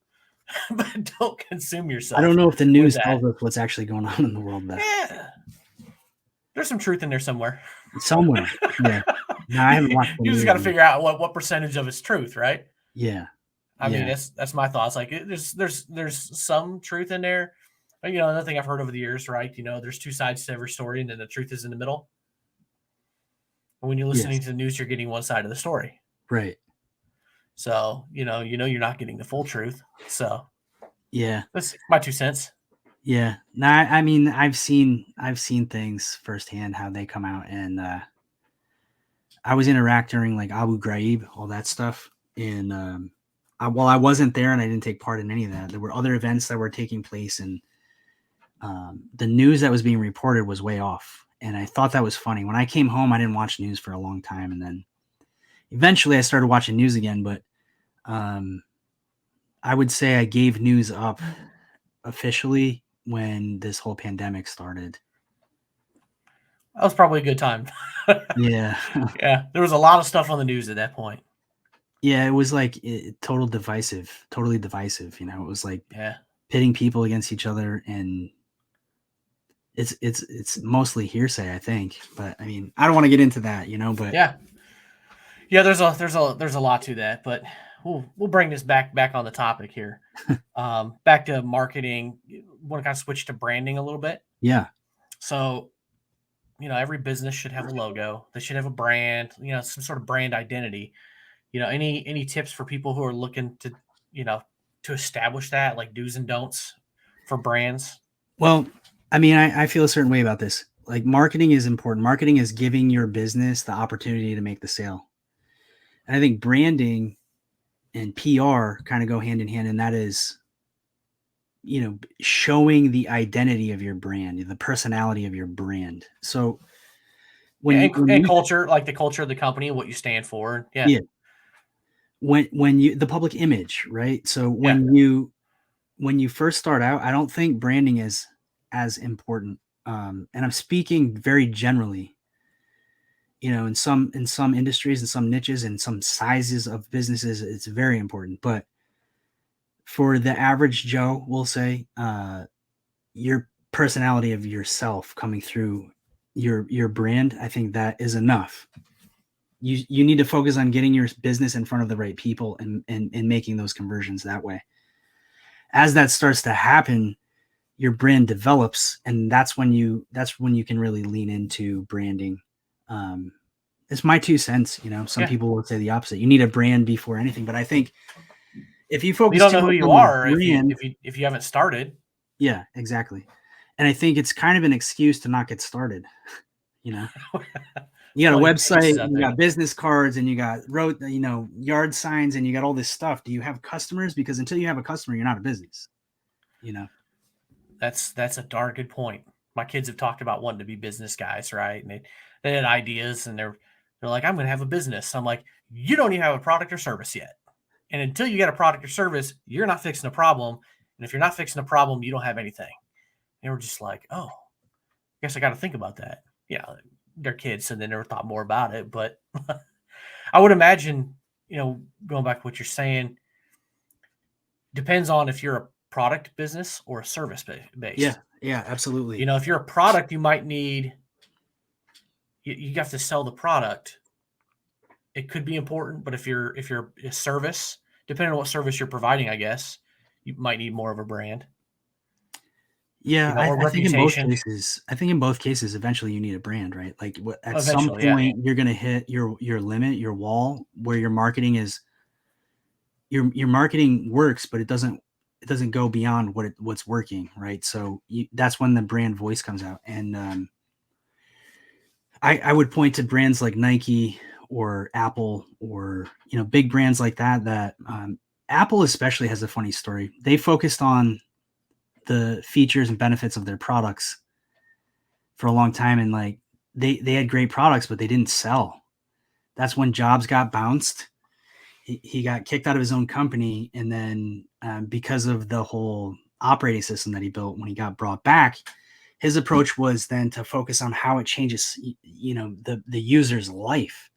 but don't consume yourself. I don't know if the news with that. tells us what's actually going on in the world. Yeah, there's some truth in there somewhere. Somewhere. Yeah. No, I haven't watched the You just news. got to figure out what percentage of it's truth, right? Yeah. I mean, that's my thoughts. Like, there's some truth in there. But, another thing I've heard over the years, right? There's 2 sides to every story, and then the truth is in the middle. And when you're listening to the news, you're getting one side of the story. Right. So, you're not getting the full truth. So, yeah, that's my 2 cents. Yeah. No, I mean, I've seen things firsthand how they come out, and I was in Iraq during like Abu Ghraib, all that stuff. And while I wasn't there and I didn't take part in any of that, there were other events that were taking place, and the news that was being reported was way off. And I thought that was funny. When I came home, I didn't watch news for a long time, and then eventually I started watching news again. But I would say I gave news up officially when this whole pandemic started. That was probably a good time. Yeah. Yeah. There was a lot of stuff on the news at that point. Yeah. It was like totally divisive. It was like Yeah. pitting people against each other, and it's mostly hearsay, I think. But I mean, I don't want to get into that, but yeah. There's a lot to that, but we'll bring this back on the topic here. Back to marketing. Want to kind of switch to branding a little bit. Yeah. So, every business should have a logo. They should have a brand, some sort of brand identity. Any tips for people who are looking to, to establish that, like do's and don'ts for brands? Well, I mean, I feel a certain way about this. Like marketing is important. Marketing is giving your business the opportunity to make the sale. And I think branding and PR kind of go hand in hand. And that is, showing the identity of your brand, the personality of your brand. So Yeah, when, when and you, culture, like the culture of the company, what you stand for. Yeah, yeah, when you, the public image, right? So yeah, when you first start out, I don't think branding is as important. And I'm speaking very generally. In some industries, in some niches, in some sizes of businesses, it's very important. But for the average Joe, we'll say, your personality of yourself coming through your brand, I think that is enough. You need to focus on getting your business in front of the right people and making those conversions that way. As that starts to happen, your brand develops, and that's when you can really lean into branding. Um, it's my 2 cents. Some yeah. people will say the opposite. You need a brand before anything, but I think if you You focus don't too know who much you on the are brand, if you haven't started. yeah, exactly. And I think it's kind of an excuse to not get started. You know, you got a Plenty of website, excuses out you there. got business cards, and you got yard signs, and you got all this stuff. Do you have customers? Because until you have a customer, you're not a business. You know, That's a darn good point. My kids have talked about wanting to be business guys, right? And they had ideas, and they're like, I'm going to have a business. I'm like, you don't even have a product or service yet, and until you get a product or service, you're not fixing a problem. And if you're not fixing a problem, you don't have anything. And we're just like, oh, I guess I got to think about that. Yeah, they're kids, so they never thought more about it. But I would imagine, going back to what you're saying, depends on if you're a product business or a service yeah, based. yeah, absolutely. If you're a product, you might need you have to sell the product. It could be important, but if you're a service, depending on what service you're providing, I guess you might need more of a brand, Yeah, or I think in both reputation. cases, eventually you need a brand, right? Like at some Eventually, yeah, point you're gonna hit your limit, your wall, where your marketing works, but it doesn't go beyond what's working, right? So that's when the brand voice comes out. And I would point to brands like Nike or Apple, or big brands like that. Apple especially has a funny story. They focused on the features and benefits of their products for a long time, and like they had great products, but they didn't sell. That's when Jobs got bounced. He got kicked out of his own company, and then because of the whole operating system that he built, when he got brought back, his approach was then to focus on how it changes the user's life.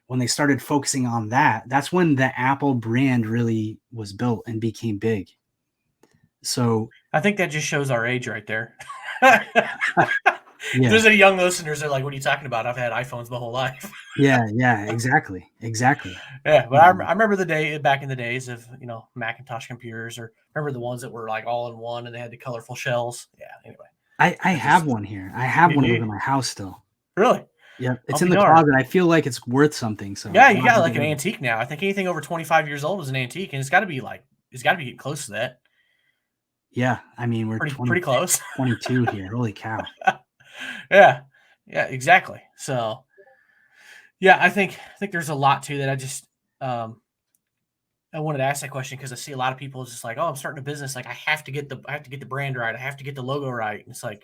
When they started focusing on that, that's when the Apple brand really was built and became big. So I think that just shows our age right there. If yeah, there's any young listeners, they're like, "What are you talking about? I've had iPhones my whole life." yeah, exactly. Yeah, but Um, I remember the day back in the days of Macintosh computers, or remember the ones that were like all in one and they had the colorful shells. Yeah. Anyway, I I have just one here. I have one of those you in my house still. really, Yep, I'll it's in be the darned. closet. I feel like it's worth something, so Yeah, I'm you not got gonna like get an rid of it. antique now. I think anything over 25 years old is an antique, and it's got to be getting close to that. Yeah, I mean, we're Pretty close. 22 here. Holy cow. Yeah, yeah, exactly. So yeah, I think there's a lot to that. Um, I wanted to ask that question because I see a lot of people just like, oh, I'm starting a business. Like I have to get the brand right. I have to get the logo right. And it's like,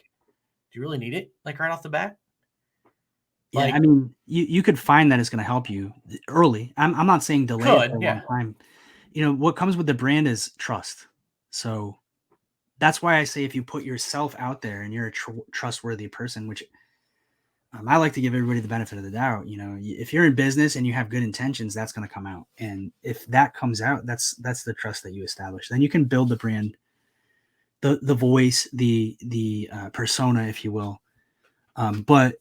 do you really need it? Like right off the bat? Yeah, I Like mean, you could find that it's gonna help you early. I'm not saying delay it for could, a long yeah. time. What comes with the brand is trust. So, that's why I say if you put yourself out there and you're a trustworthy person, which I like to give everybody the benefit of the doubt. If you're in business and you have good intentions, that's going to come out. And if that comes out, that's the trust that you establish. Then you can build the brand, the voice, the persona, if you will. But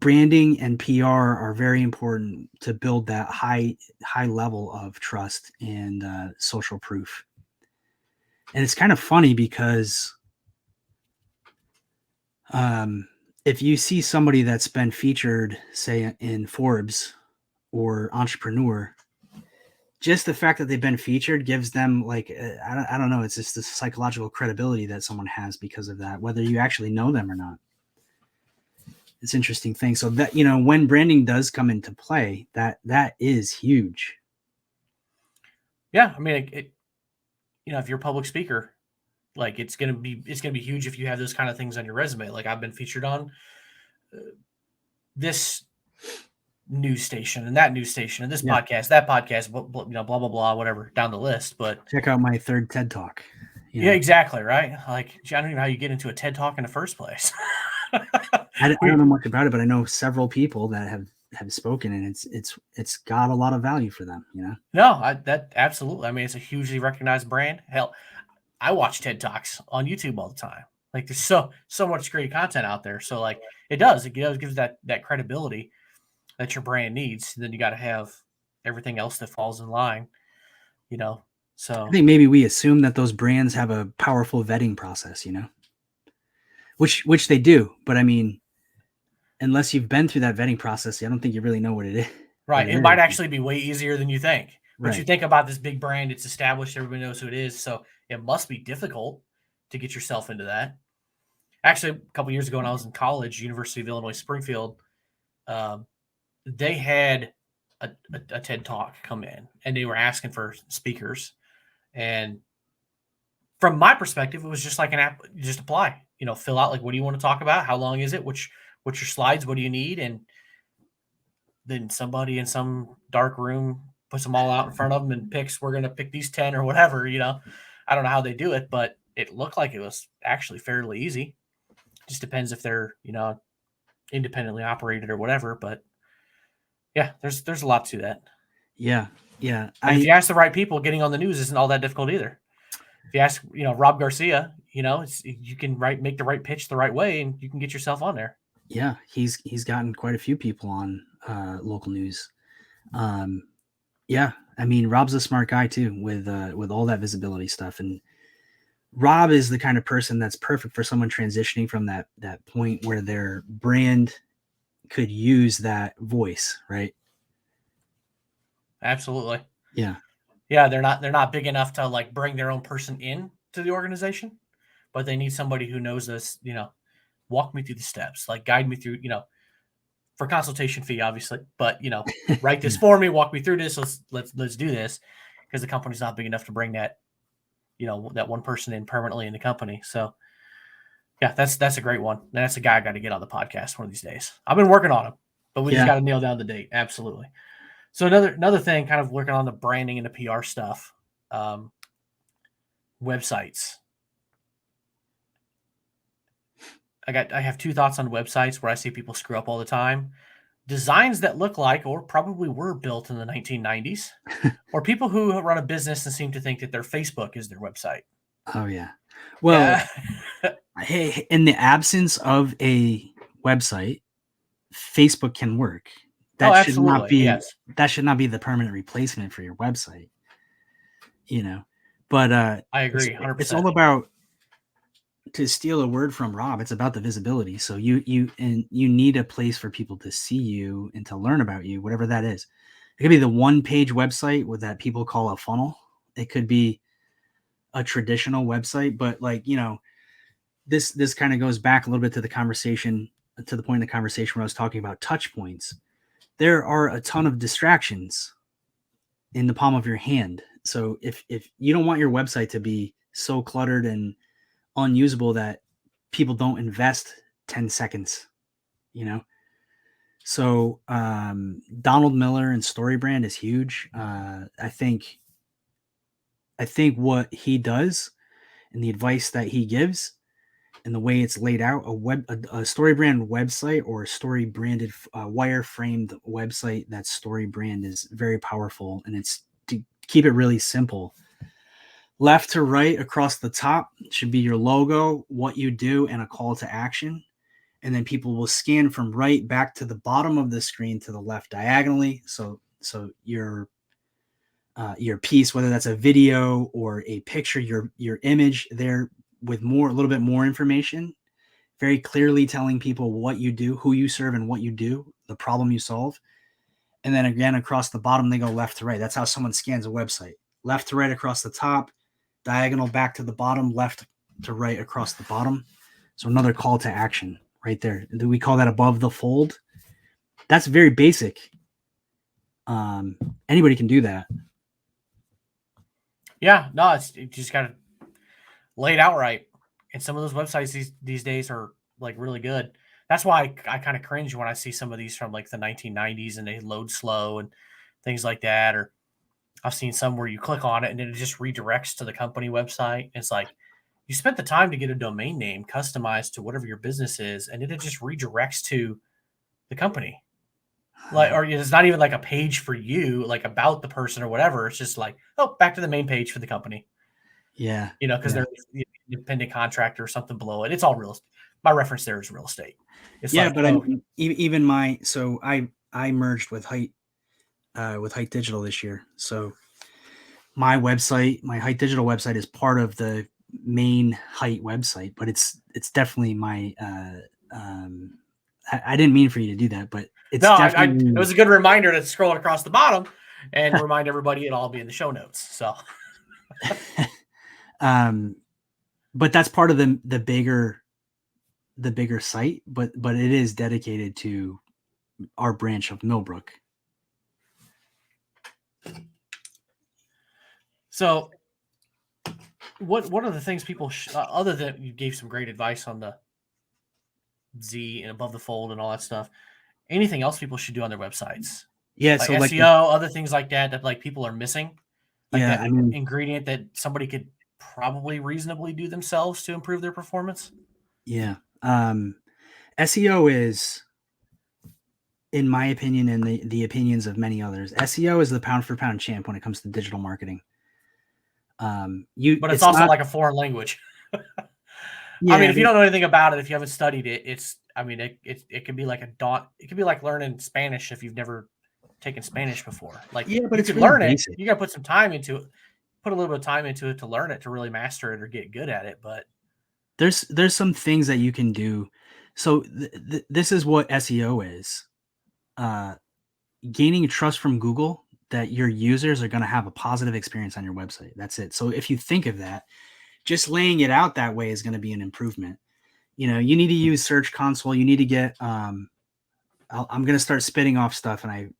branding and PR are very important to build that high level of trust and social proof. And it's kind of funny because um, if you see somebody that's been featured, say in Forbes or Entrepreneur, just the fact that they've been featured gives them like I don't know, it's just the psychological credibility that someone has because of that, whether you actually know them or not. It's an interesting thing. So that, you know, when branding does come into play, that is huge. Yeah, I mean, you know, if you're a public speaker, like it's gonna be huge if you have those kind of things on your resume. Like I've been featured on this news station and that news station and this Yeah. podcast, that podcast, you know, blah blah blah, whatever down the list. But Check out my third TED Talk. You yeah, know? exactly, right? Like I don't even know how you get into a TED Talk in the first place. I don't know much about it, but I know several people that have spoken, and it's got a lot of value for them. You know. No, that absolutely. I mean, it's a hugely recognized brand. Hell, I watch TED Talks on YouTube all the time. Like there's so much great content out there. So like it gives that credibility that your brand needs. Then you got to have everything else that falls in line, you know. I So think maybe we assume that those brands have a powerful vetting process, you know, which they do. But I mean, unless you've been through that vetting process, I don't think you really know what it is. right, it might actually be way easier than you think. But you Right. think about this big brand, it's established, everybody knows who it is, so it must be difficult to get yourself into that. Actually, a couple years ago when I was in college, University of Illinois Springfield, um, they had a TED Talk come in, and they were asking for speakers. And from my perspective, it was just like an app. You just apply, you know, fill out like what do you want to talk about, how long is it, what's your slides, what do you need, and then somebody in some dark room puts them all out in front of them and picks. We're gonna pick these 10 or whatever. You know, I don't know how they do it, but it looked like it was actually fairly easy. Just depends if they're, you know, independently operated or whatever. But yeah, there's a lot to that. Yeah. Yeah. And if you ask the right people, getting on the news isn't all that difficult either. If you ask, you know, Rob Garcia, you know, you can make the right pitch the right way, and you can get yourself on there. Yeah, he's gotten quite a few people on local news. Um, yeah, I mean, Rob's a smart guy too with all that visibility stuff, and Rob is the kind of person that's perfect for someone transitioning from that point where their brand could use that voice, right? Absolutely. Yeah. Yeah, they're not big enough to like bring their own person in to the organization, but they need somebody who knows this, you know, walk me through the steps, like guide me through, you know, for consultation fee, obviously, but you know, write this Yeah. for me, walk me through this. Let's do this because the company's not big enough to bring that, you know, that one person in permanently in the company. So yeah, that's a great one. That's a guy I got to get on the podcast one of these days. I've been working on him, but we just Yeah. got to nail down the date. Absolutely. So another thing, kind of working on the branding and the PR stuff, websites. I have two thoughts on websites where I see people screw up all the time. Designs that look like or probably were built in the 1990s, or people who run a business and seem to think that their Facebook is their website. Oh yeah. Well, Yeah. hey, in the absence of a website, Facebook can work. Oh, That should not absolutely. be Yes. the permanent replacement for your website, you know. But I agree it's 100%. all about, to steal a word from Rob, it's about the visibility. So you need a place for people to see you and to learn about you, whatever that is. It could be the one-page website with that people call a funnel. It could be a traditional website, but like, you know, this kind of goes back a little bit to the conversation, to the point in the conversation where I was talking about touch points. There are a ton of distractions in the palm of your hand. So if you don't want your website to be so cluttered and unusable that people don't invest 10 seconds, you know. So Donald Miller and StoryBrand is huge. I think what he does and the advice that he gives and the way it's laid out, a StoryBrand website or a story branded wire-framed website, that StoryBrand is very powerful, and it's to keep it really simple. Left to right across the top should be your logo, what you do, and a call to action. And then people will scan from right back to the bottom of the screen to the left diagonally. So your piece, whether that's a video or a picture, your image there with a little bit more information, very clearly telling people what you do, who you serve, and what you do, the problem you solve. And then again, across the bottom, they go left to right. That's how someone scans a website. Left to right across the top, diagonal back to the bottom, left to right across the bottom. So another call to action right there. We call that above the fold. That's very basic. Anybody can do that. Yeah, no, you just got to lay it out right. And some of those websites these days are like really good. That's why I kind of cringe when I see some of these from like the 1990s and they load slow and things like that. Or I've seen some where you click on it and then it just redirects to the company website. It's like you spent the time to get a domain name customized to whatever your business is, and then it just redirects to the company. Like, or it's not even like a page for you, like about the person or whatever. It's just like, oh, back to the main page for the company. Yeah. Because they're independent contractor or something below it. It's all real. My reference there is real estate. It's yeah, like, but I mean, even I merged with Height Digital this year. So my website, my Height Digital website, is part of the main Height website, but it's definitely my. I didn't mean for you to do that, but it's definitely. It was a good reminder to scroll across the bottom and remind everybody it'll all be in the show notes. So. But that's part of the bigger site, but it is dedicated to our branch of Millbrook. So what are the things people other than you gave some great advice on the Z and above the fold and all that stuff, anything else people should do on their websites? Yeah, like so SEO, like other things like that like people are missing. Like yeah, that ingredient that somebody could probably reasonably do themselves to improve their performance. Yeah. SEO is, in my opinion and the opinions of many others, SEO is the pound for pound champ when it comes to digital marketing. But it's also not like a foreign language. Yeah, I mean, if you don't know anything about it, if you haven't studied it, it can be like it could be like learning Spanish if you've never taken Spanish before. Like, yeah, but you it's could really learn basic. it. You got to put some time into it, put a little bit of time into it to learn it, to really master it or get good at it. But there's some things that you can do. So this is what SEO is. Gaining trust from Google that your users are going to have a positive experience on your website. That's it. So if you think of that, just laying it out that way is going to be an improvement. You know, you need to use Search Console. You need to get, I'm going to start spitting off stuff, and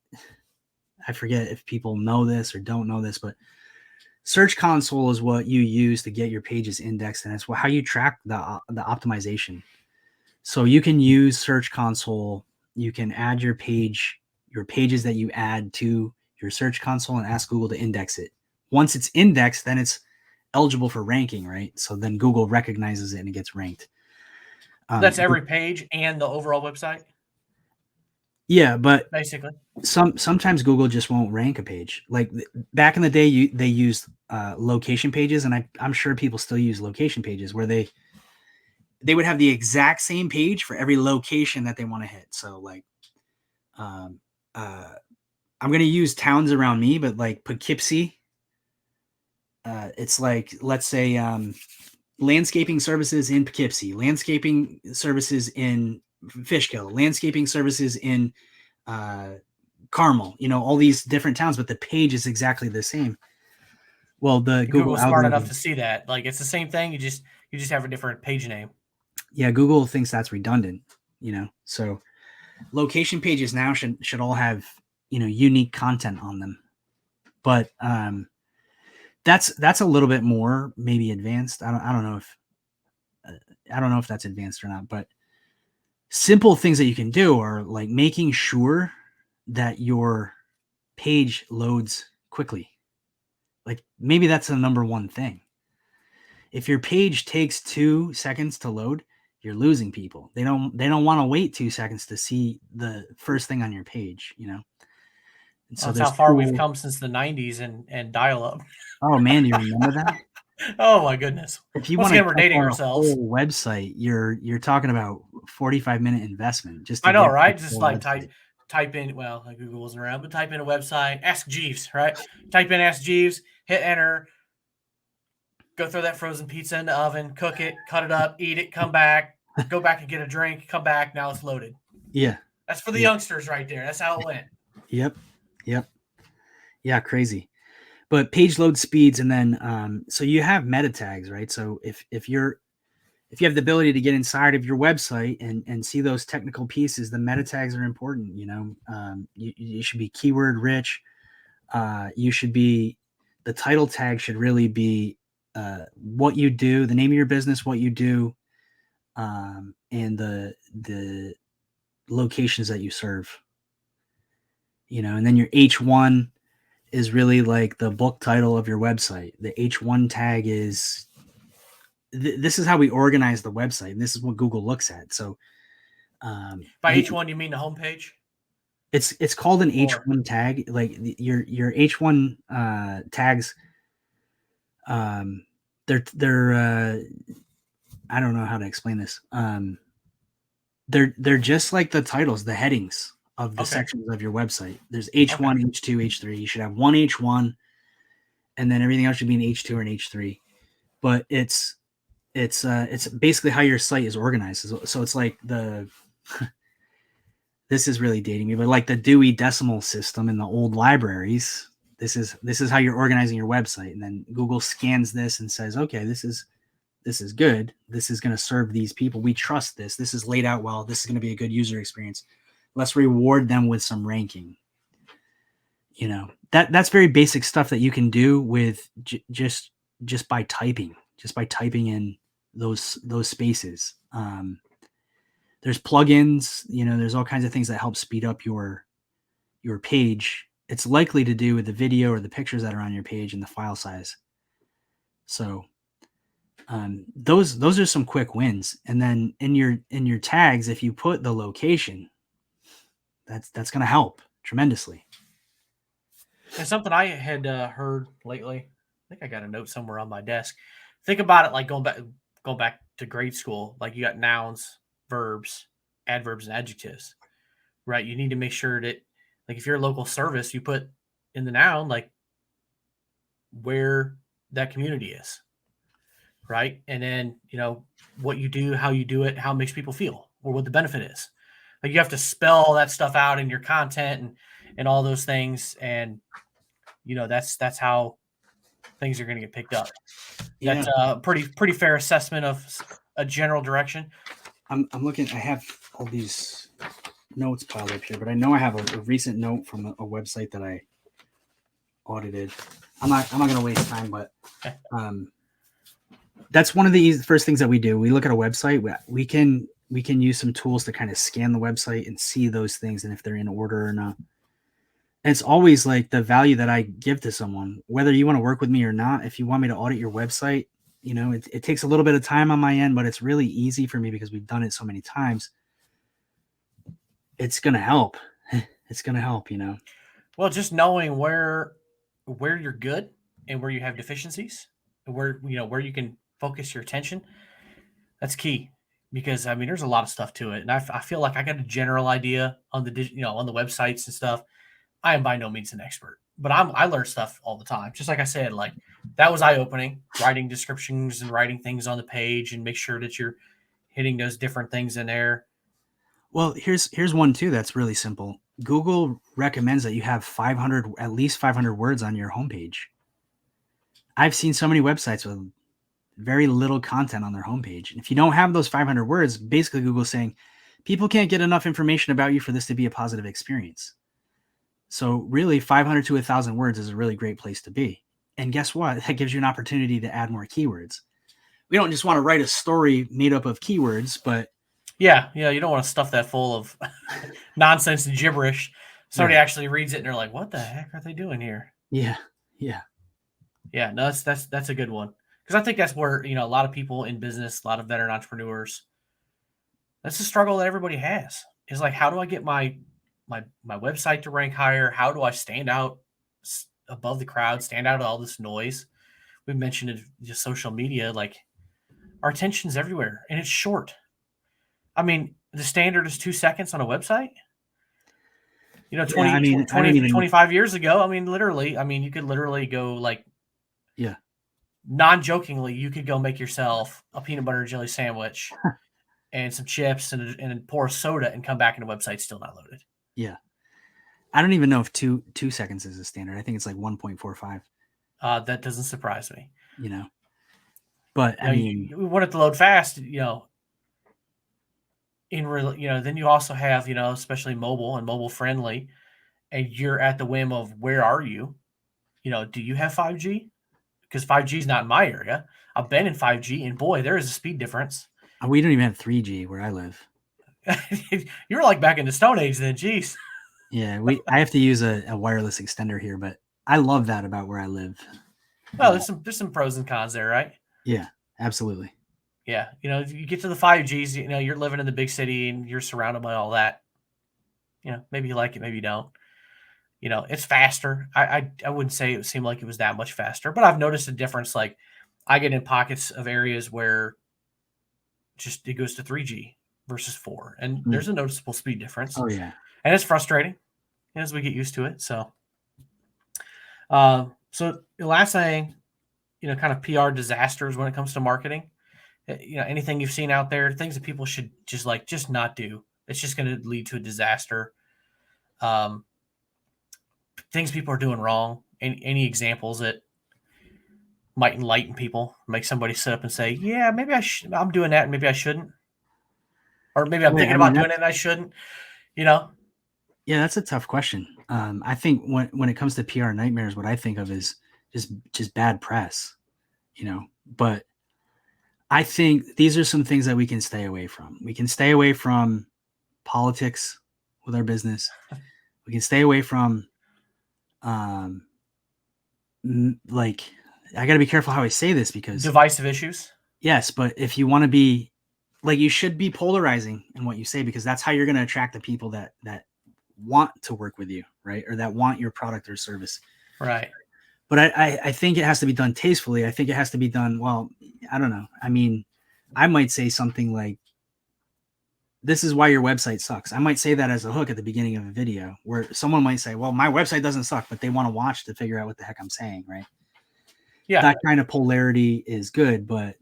I forget if people know this or don't know this, but Search Console is what you use to get your pages indexed, and it's how you track the optimization. So you can use Search Console. You can add your pages that you add to your Search Console and ask Google to index it. Once it's indexed, then it's eligible for ranking, right? So then Google recognizes it and it gets ranked. That's every page and the overall website? Yeah, but basically, sometimes Google just won't rank a page. Like back in the day, they used location pages, and I'm sure people still use location pages where they would have the exact same page for every location that they want to hit. So like, I'm going to use towns around me, but like Poughkeepsie, it's like, let's say, landscaping services in Poughkeepsie, landscaping services in Fishkill, landscaping services in Carmel, all these different towns, but the page is exactly the same. Well, the Google smart enough to see that. Like, it's the same thing. You just have a different page name. Yeah, Google thinks that's redundant, so location pages now should all have, unique content on them. But that's a little bit more maybe advanced. I don't know if that's advanced or not, but simple things that you can do are like making sure that your page loads quickly. Like maybe that's the number one thing. If your page takes 2 seconds to load, you're losing people. They don't want to wait 2 seconds to see the first thing on your page, And so that's how far we've come since the 90s and dial up. Oh man, do you remember that? Oh my goodness! If you want to, we're dating ourselves. Whole website, you're talking about 45-minute investment. Just I know, right? Just like type in. Well, like Google wasn't around, but type in a website. Ask Jeeves, right? Type in Ask Jeeves. Hit enter. Go throw that frozen pizza in the oven. Cook it. Cut it up. Eat it. Come back. Go back and get a drink. Come back. Now it's loaded. Yeah, that's for the youngsters right there. That's how it went. Yep. Yep. Yeah, crazy. But page load speeds, and then so you have meta tags, right? So if you have the ability to get inside of your website and see those technical pieces, the meta tags are important. You should be keyword rich. You should be, the title tag should really be what you do, the name of your business, what you do, and the locations that you serve. And then your H1 is really like the book title of your website. The H1 tag is this is how we organize the website, and this is what Google looks at. So By H1, you mean the homepage? it's called an Or- H1 tag. Like your H1 tags, they're I don't know how to explain this. They're just like the titles, the headings of the Okay. sections of your website. There's H1, H2, H3. You should have one H1, and then everything else should be an H2 or an H3. But it's basically how your site is organized. So it's like this is really dating me, but like the Dewey Decimal System in the old libraries. This is how you're organizing your website, and then Google scans this and says, okay, this is good. This is going to serve these people. We trust this. This is laid out well. This is going to be a good user experience. Let's reward them with some ranking. That's very basic stuff that you can do with just by typing in those spaces. There's plugins, there's all kinds of things that help speed up your page. It's likely to do with the video or the pictures that are on your page and the file size. So those are some quick wins. And then in your tags, if you put the location, that's going to help tremendously. And something I had heard lately, I think I got a note somewhere on my desk. Think about it like going back to grade school. Like you got nouns, verbs, adverbs, and adjectives, right? You need to make sure that, like, if you're a local service, you put in the noun like where that community is, right? And then what you do, how you do it, how it makes people feel, or what the benefit is. Like you have to spell that stuff out in your content and all those things, and that's how things are going to get picked up. Yeah. That's a pretty fair assessment of a general direction. I'm looking. I have all these notes piled up here, but I know I have a recent note from a website that I audited. I'm not going to waste time, but that's one of the first things that we do. We look at a website. We can use some tools to kind of scan the website and see those things and if they're in order or not. And it's always like the value that I give to someone, whether you want to work with me or not. If you want me to audit your website, it takes a little bit of time on my end, but it's really easy for me because we've done it so many times. It's going to help. It's going to help, Well, just knowing where you're good and where you have deficiencies, and where you can focus your attention, that's key. Because there's a lot of stuff to it, and I feel like I got a general idea on the on the websites and stuff. I am by no means an expert, but I learn stuff all the time. Just like I said, like that was eye-opening, writing descriptions and writing things on the page and make sure that you're hitting those different things in there. Well, here's one too that's really simple. Google recommends that you have at least 500 words on your homepage. I've seen so many websites with very little content on their homepage. And if you don't have those 500 words, basically Google's saying people can't get enough information about you for this to be a positive experience. So really 500 to 1,000 words is a really great place to be. And guess what? That gives you an opportunity to add more keywords. We don't just want to write a story made up of keywords, but yeah, you don't want to stuff that full of nonsense and gibberish. Somebody actually reads it and they're like, what the heck are they doing here? Yeah. No, that's a good one. Because I think that's where, a lot of people in business, a lot of veteran entrepreneurs, that's the struggle that everybody has. Is like, how do I get my website to rank higher? How do I stand out above the crowd, stand out of all this noise? We mentioned it, just social media, like our attention's everywhere and it's short. The standard is 2 seconds on a website. 25 years ago, literally, you could literally go like, yeah, non-jokingly, you could go make yourself a peanut butter and jelly sandwich and some chips and pour a soda and come back and the website's still not loaded. Yeah. I don't even know if 2 seconds is a standard. I think it's like 1.45. That doesn't surprise me. You know, but I mean, we want it to load fast. Then you also have, especially mobile and mobile friendly, and you're at the whim of where are you? Do you have 5G? Because 5G is not in my area. I've been in 5G, and boy, there is a speed difference. we don't even have 3G where I live. You're like back in the Stone Age then, geez. Yeah, I have to use a wireless extender here, but I love that about where I live. Well, there's some pros and cons there, right? Yeah, absolutely. Yeah, you get to the 5Gs, you're living in the big city and you're surrounded by all that. Maybe you like it, maybe you don't. It's faster. I wouldn't say it seemed like it was that much faster, but I've noticed a difference. Like I get in pockets of areas where just it goes to 3G versus 4, and there's a noticeable speed difference. Oh yeah, and it's frustrating as we get used to it. So, so the last thing, kind of PR disasters when it comes to marketing. Anything you've seen out there, things that people should just not do. It's just going to lead to a disaster. Things people are doing wrong. Any examples that might enlighten people, make somebody sit up and say, yeah, maybe I'm doing that and maybe I shouldn't. Or maybe I'm thinking about doing it and I shouldn't, Yeah, that's a tough question. I think when it comes to PR nightmares, what I think of is just bad press, but I think these are some things that we can stay away from. We can stay away from politics with our business. We can stay away from, like, I got to be careful how I say this because divisive issues. Yes, but if you want to be, like, you should be polarizing in what you say because that's how you're going to attract the people that want to work with you, right? Or that want your product or service. Right. But I think it has to be done tastefully. I think it has to be done, well, I don't know. I mean, I might say something like, this is why your website sucks. I might say that as a hook at the beginning of a video where someone might say, well, my website doesn't suck, but they want to watch to figure out what the heck I'm saying, right? Yeah. That kind of polarity is good, but,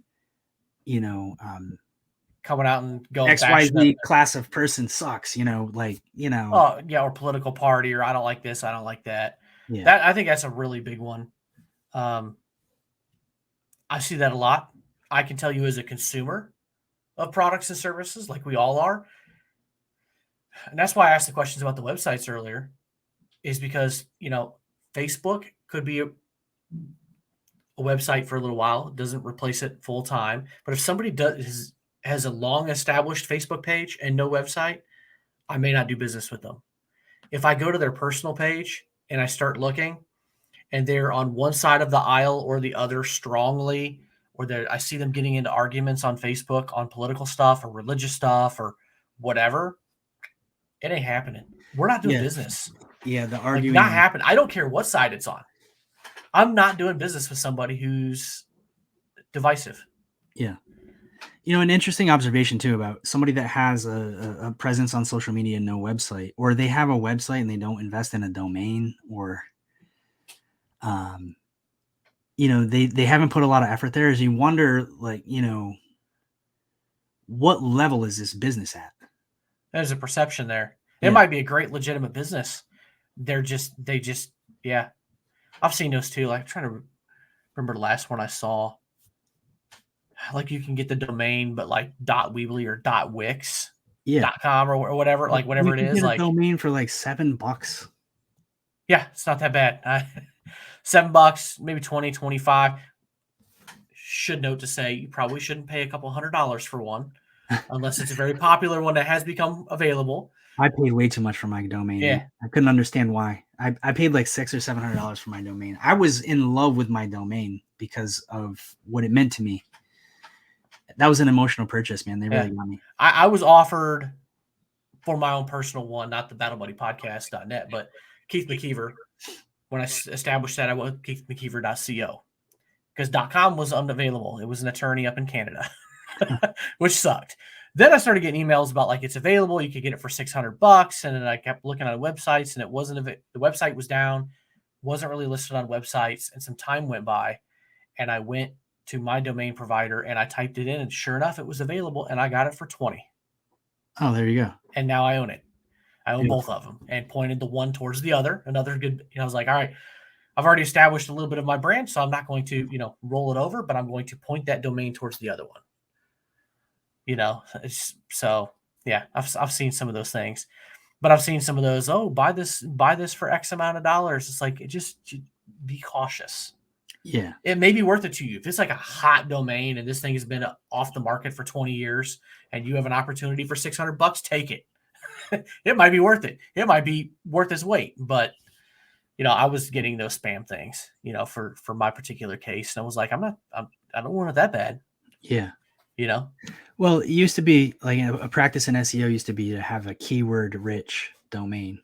coming out and going XYZ class of person sucks, Oh, yeah, or political party, or I don't like this, I don't like that. Yeah. I think that's a really big one. I see that a lot. I can tell you as a consumer of products and services, like we all are. And that's why I asked the questions about the websites earlier, is because, Facebook could be a website for a little while. It doesn't replace it full time. But if somebody has a long established Facebook page and no website, I may not do business with them. If I go to their personal page and I start looking and they're on one side of the aisle or the other strongly, or I see them getting into arguments on Facebook on political stuff or religious stuff or whatever, it ain't happening. We're not doing business. Yeah, the arguing. Not happening. I don't care what side it's on. I'm not doing business with somebody who's divisive. Yeah. An interesting observation too about somebody that has a presence on social media and no website, or they have a website and they don't invest in a domain, or, they haven't put a lot of effort there. As you wonder, like, what level is this business at? There's a perception there. It might be a great legitimate business. Yeah. I've seen those too. Like, I'm trying to remember the last one I saw. Like, you can get the domain, but like .weebly or .wix, .com or whatever, like whatever it is. Like domain for like $7. Yeah, it's not that bad. $7, maybe 20, 25. Should note to say you probably shouldn't pay a couple $100 for one, unless it's a very popular one that has become available. I paid way too much for my domain. Yeah, I couldn't understand why. I paid like $600 or $700 for my domain. I was in love with my domain because of what it meant to me. That was an emotional purchase, man. They really got me. I was offered for my own personal one, not the BattleBuddyPodcast.net, but Keith McKeever. When I established that, I went keithmckeever.co because .com was unavailable. It was an attorney up in Canada, which sucked. Then I started getting emails about like it's available. You could get it for $600, and then I kept looking on websites, and it wasn't. The website was down, wasn't really listed on websites, and some time went by, and I went to my domain provider and I typed it in, and sure enough, it was available, and I got it for $20. Oh, there you go. And now I own it. I own both of them, and pointed the one towards the other. Another good, I was like, all right, I've already established a little bit of my brand, so I'm not going to, roll it over, but I'm going to point that domain towards the other one. So yeah, I've seen some of those things, but I've seen some of those. Oh, buy this for X amount of dollars. It's like, just be cautious. Yeah. It may be worth it to you. If it's like a hot domain and this thing has been off the market for 20 years and you have an opportunity for $600, take it. It might be worth it. It might be worth its weight, but I was getting those spam things, for my particular case. And I was like, I don't want it that bad. Yeah. Well, it used to be like a practice in SEO used to be to have a keyword rich domain,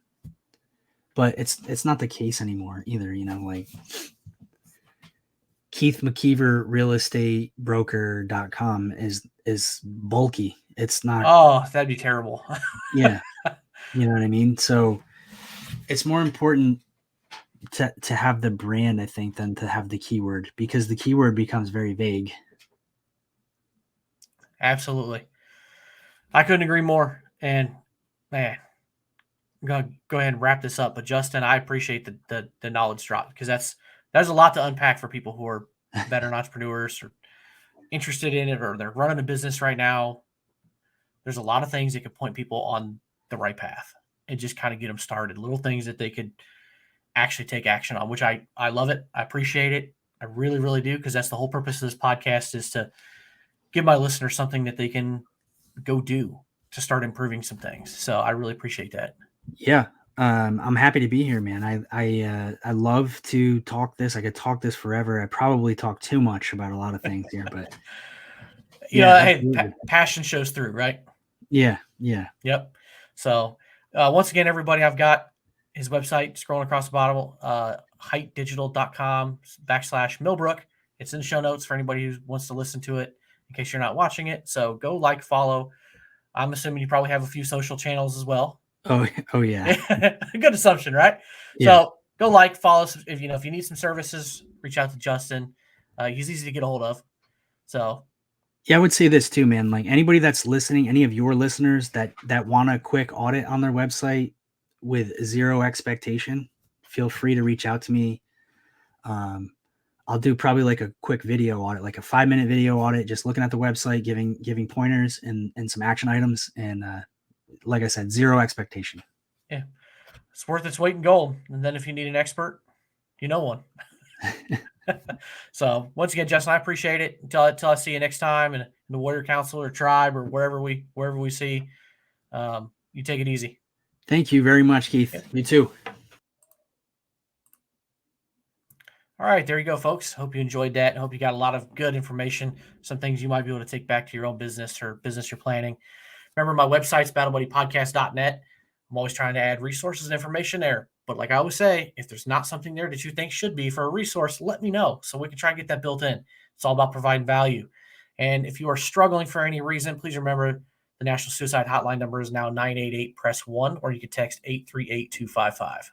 but it's not the case anymore either. Like Keith McKeever real estate broker.com is bulky. It's not. Oh, that'd be terrible. Yeah. You know what I mean? So it's more important to have the brand, I think, than to have the keyword, because the keyword becomes very vague. Absolutely. I couldn't agree more. And man, I'm going to go ahead and wrap this up. But Justin, I appreciate the knowledge drop, because there's a lot to unpack for people who are veteran entrepreneurs or interested in it, or they're running a business right now. There's a lot of things that could point people on the right path and just kind of get them started. Little things that they could actually take action on, which I love it. I appreciate it. I really, really do. Because that's the whole purpose of this podcast, is to give my listeners something that they can go do to start improving some things. So I really appreciate that. Yeah. I'm happy to be here, man. I love to talk this. I could talk this forever. I probably talk too much about a lot of things here, but hey, passion shows through, right? Yeah. Yeah. Yep. So once again, everybody, I've got his website scrolling across the bottom, heightdigital.com/Millbrook. It's in the show notes for anybody who wants to listen to it, in case you're not watching it. So go follow. I'm assuming you probably have a few social channels as well. Oh yeah. Good assumption, right? Yeah. So go follow. If you need some services, reach out to Justin. He's easy to get a hold of. So yeah, I would say this too, man. Like anybody that's listening, any of your listeners that want a quick audit on their website with zero expectation, feel free to reach out to me. I'll do probably like a quick video audit, like a 5-minute video audit, just looking at the website, giving pointers and some action items. And like I said, zero expectation. Yeah. It's worth its weight in gold. And then if you need an expert, you know one. So once again, Justin, I appreciate it. Until I see you next time in the Warrior Council or Tribe or wherever we see, you take it easy. Thank you very much, Keith. Yeah. You too. All right, there you go, folks. Hope you enjoyed that. I hope you got a lot of good information, some things you might be able to take back to your own business or business you're planning. Remember, my website's battlebuddypodcast.net. I'm always trying to add resources and information there. But like I always say, if there's not something there that you think should be for a resource, let me know so we can try and get that built in. It's all about providing value. And if you are struggling for any reason, please remember the National Suicide Hotline number is now 988-PRESS-1, or you can text 838-255.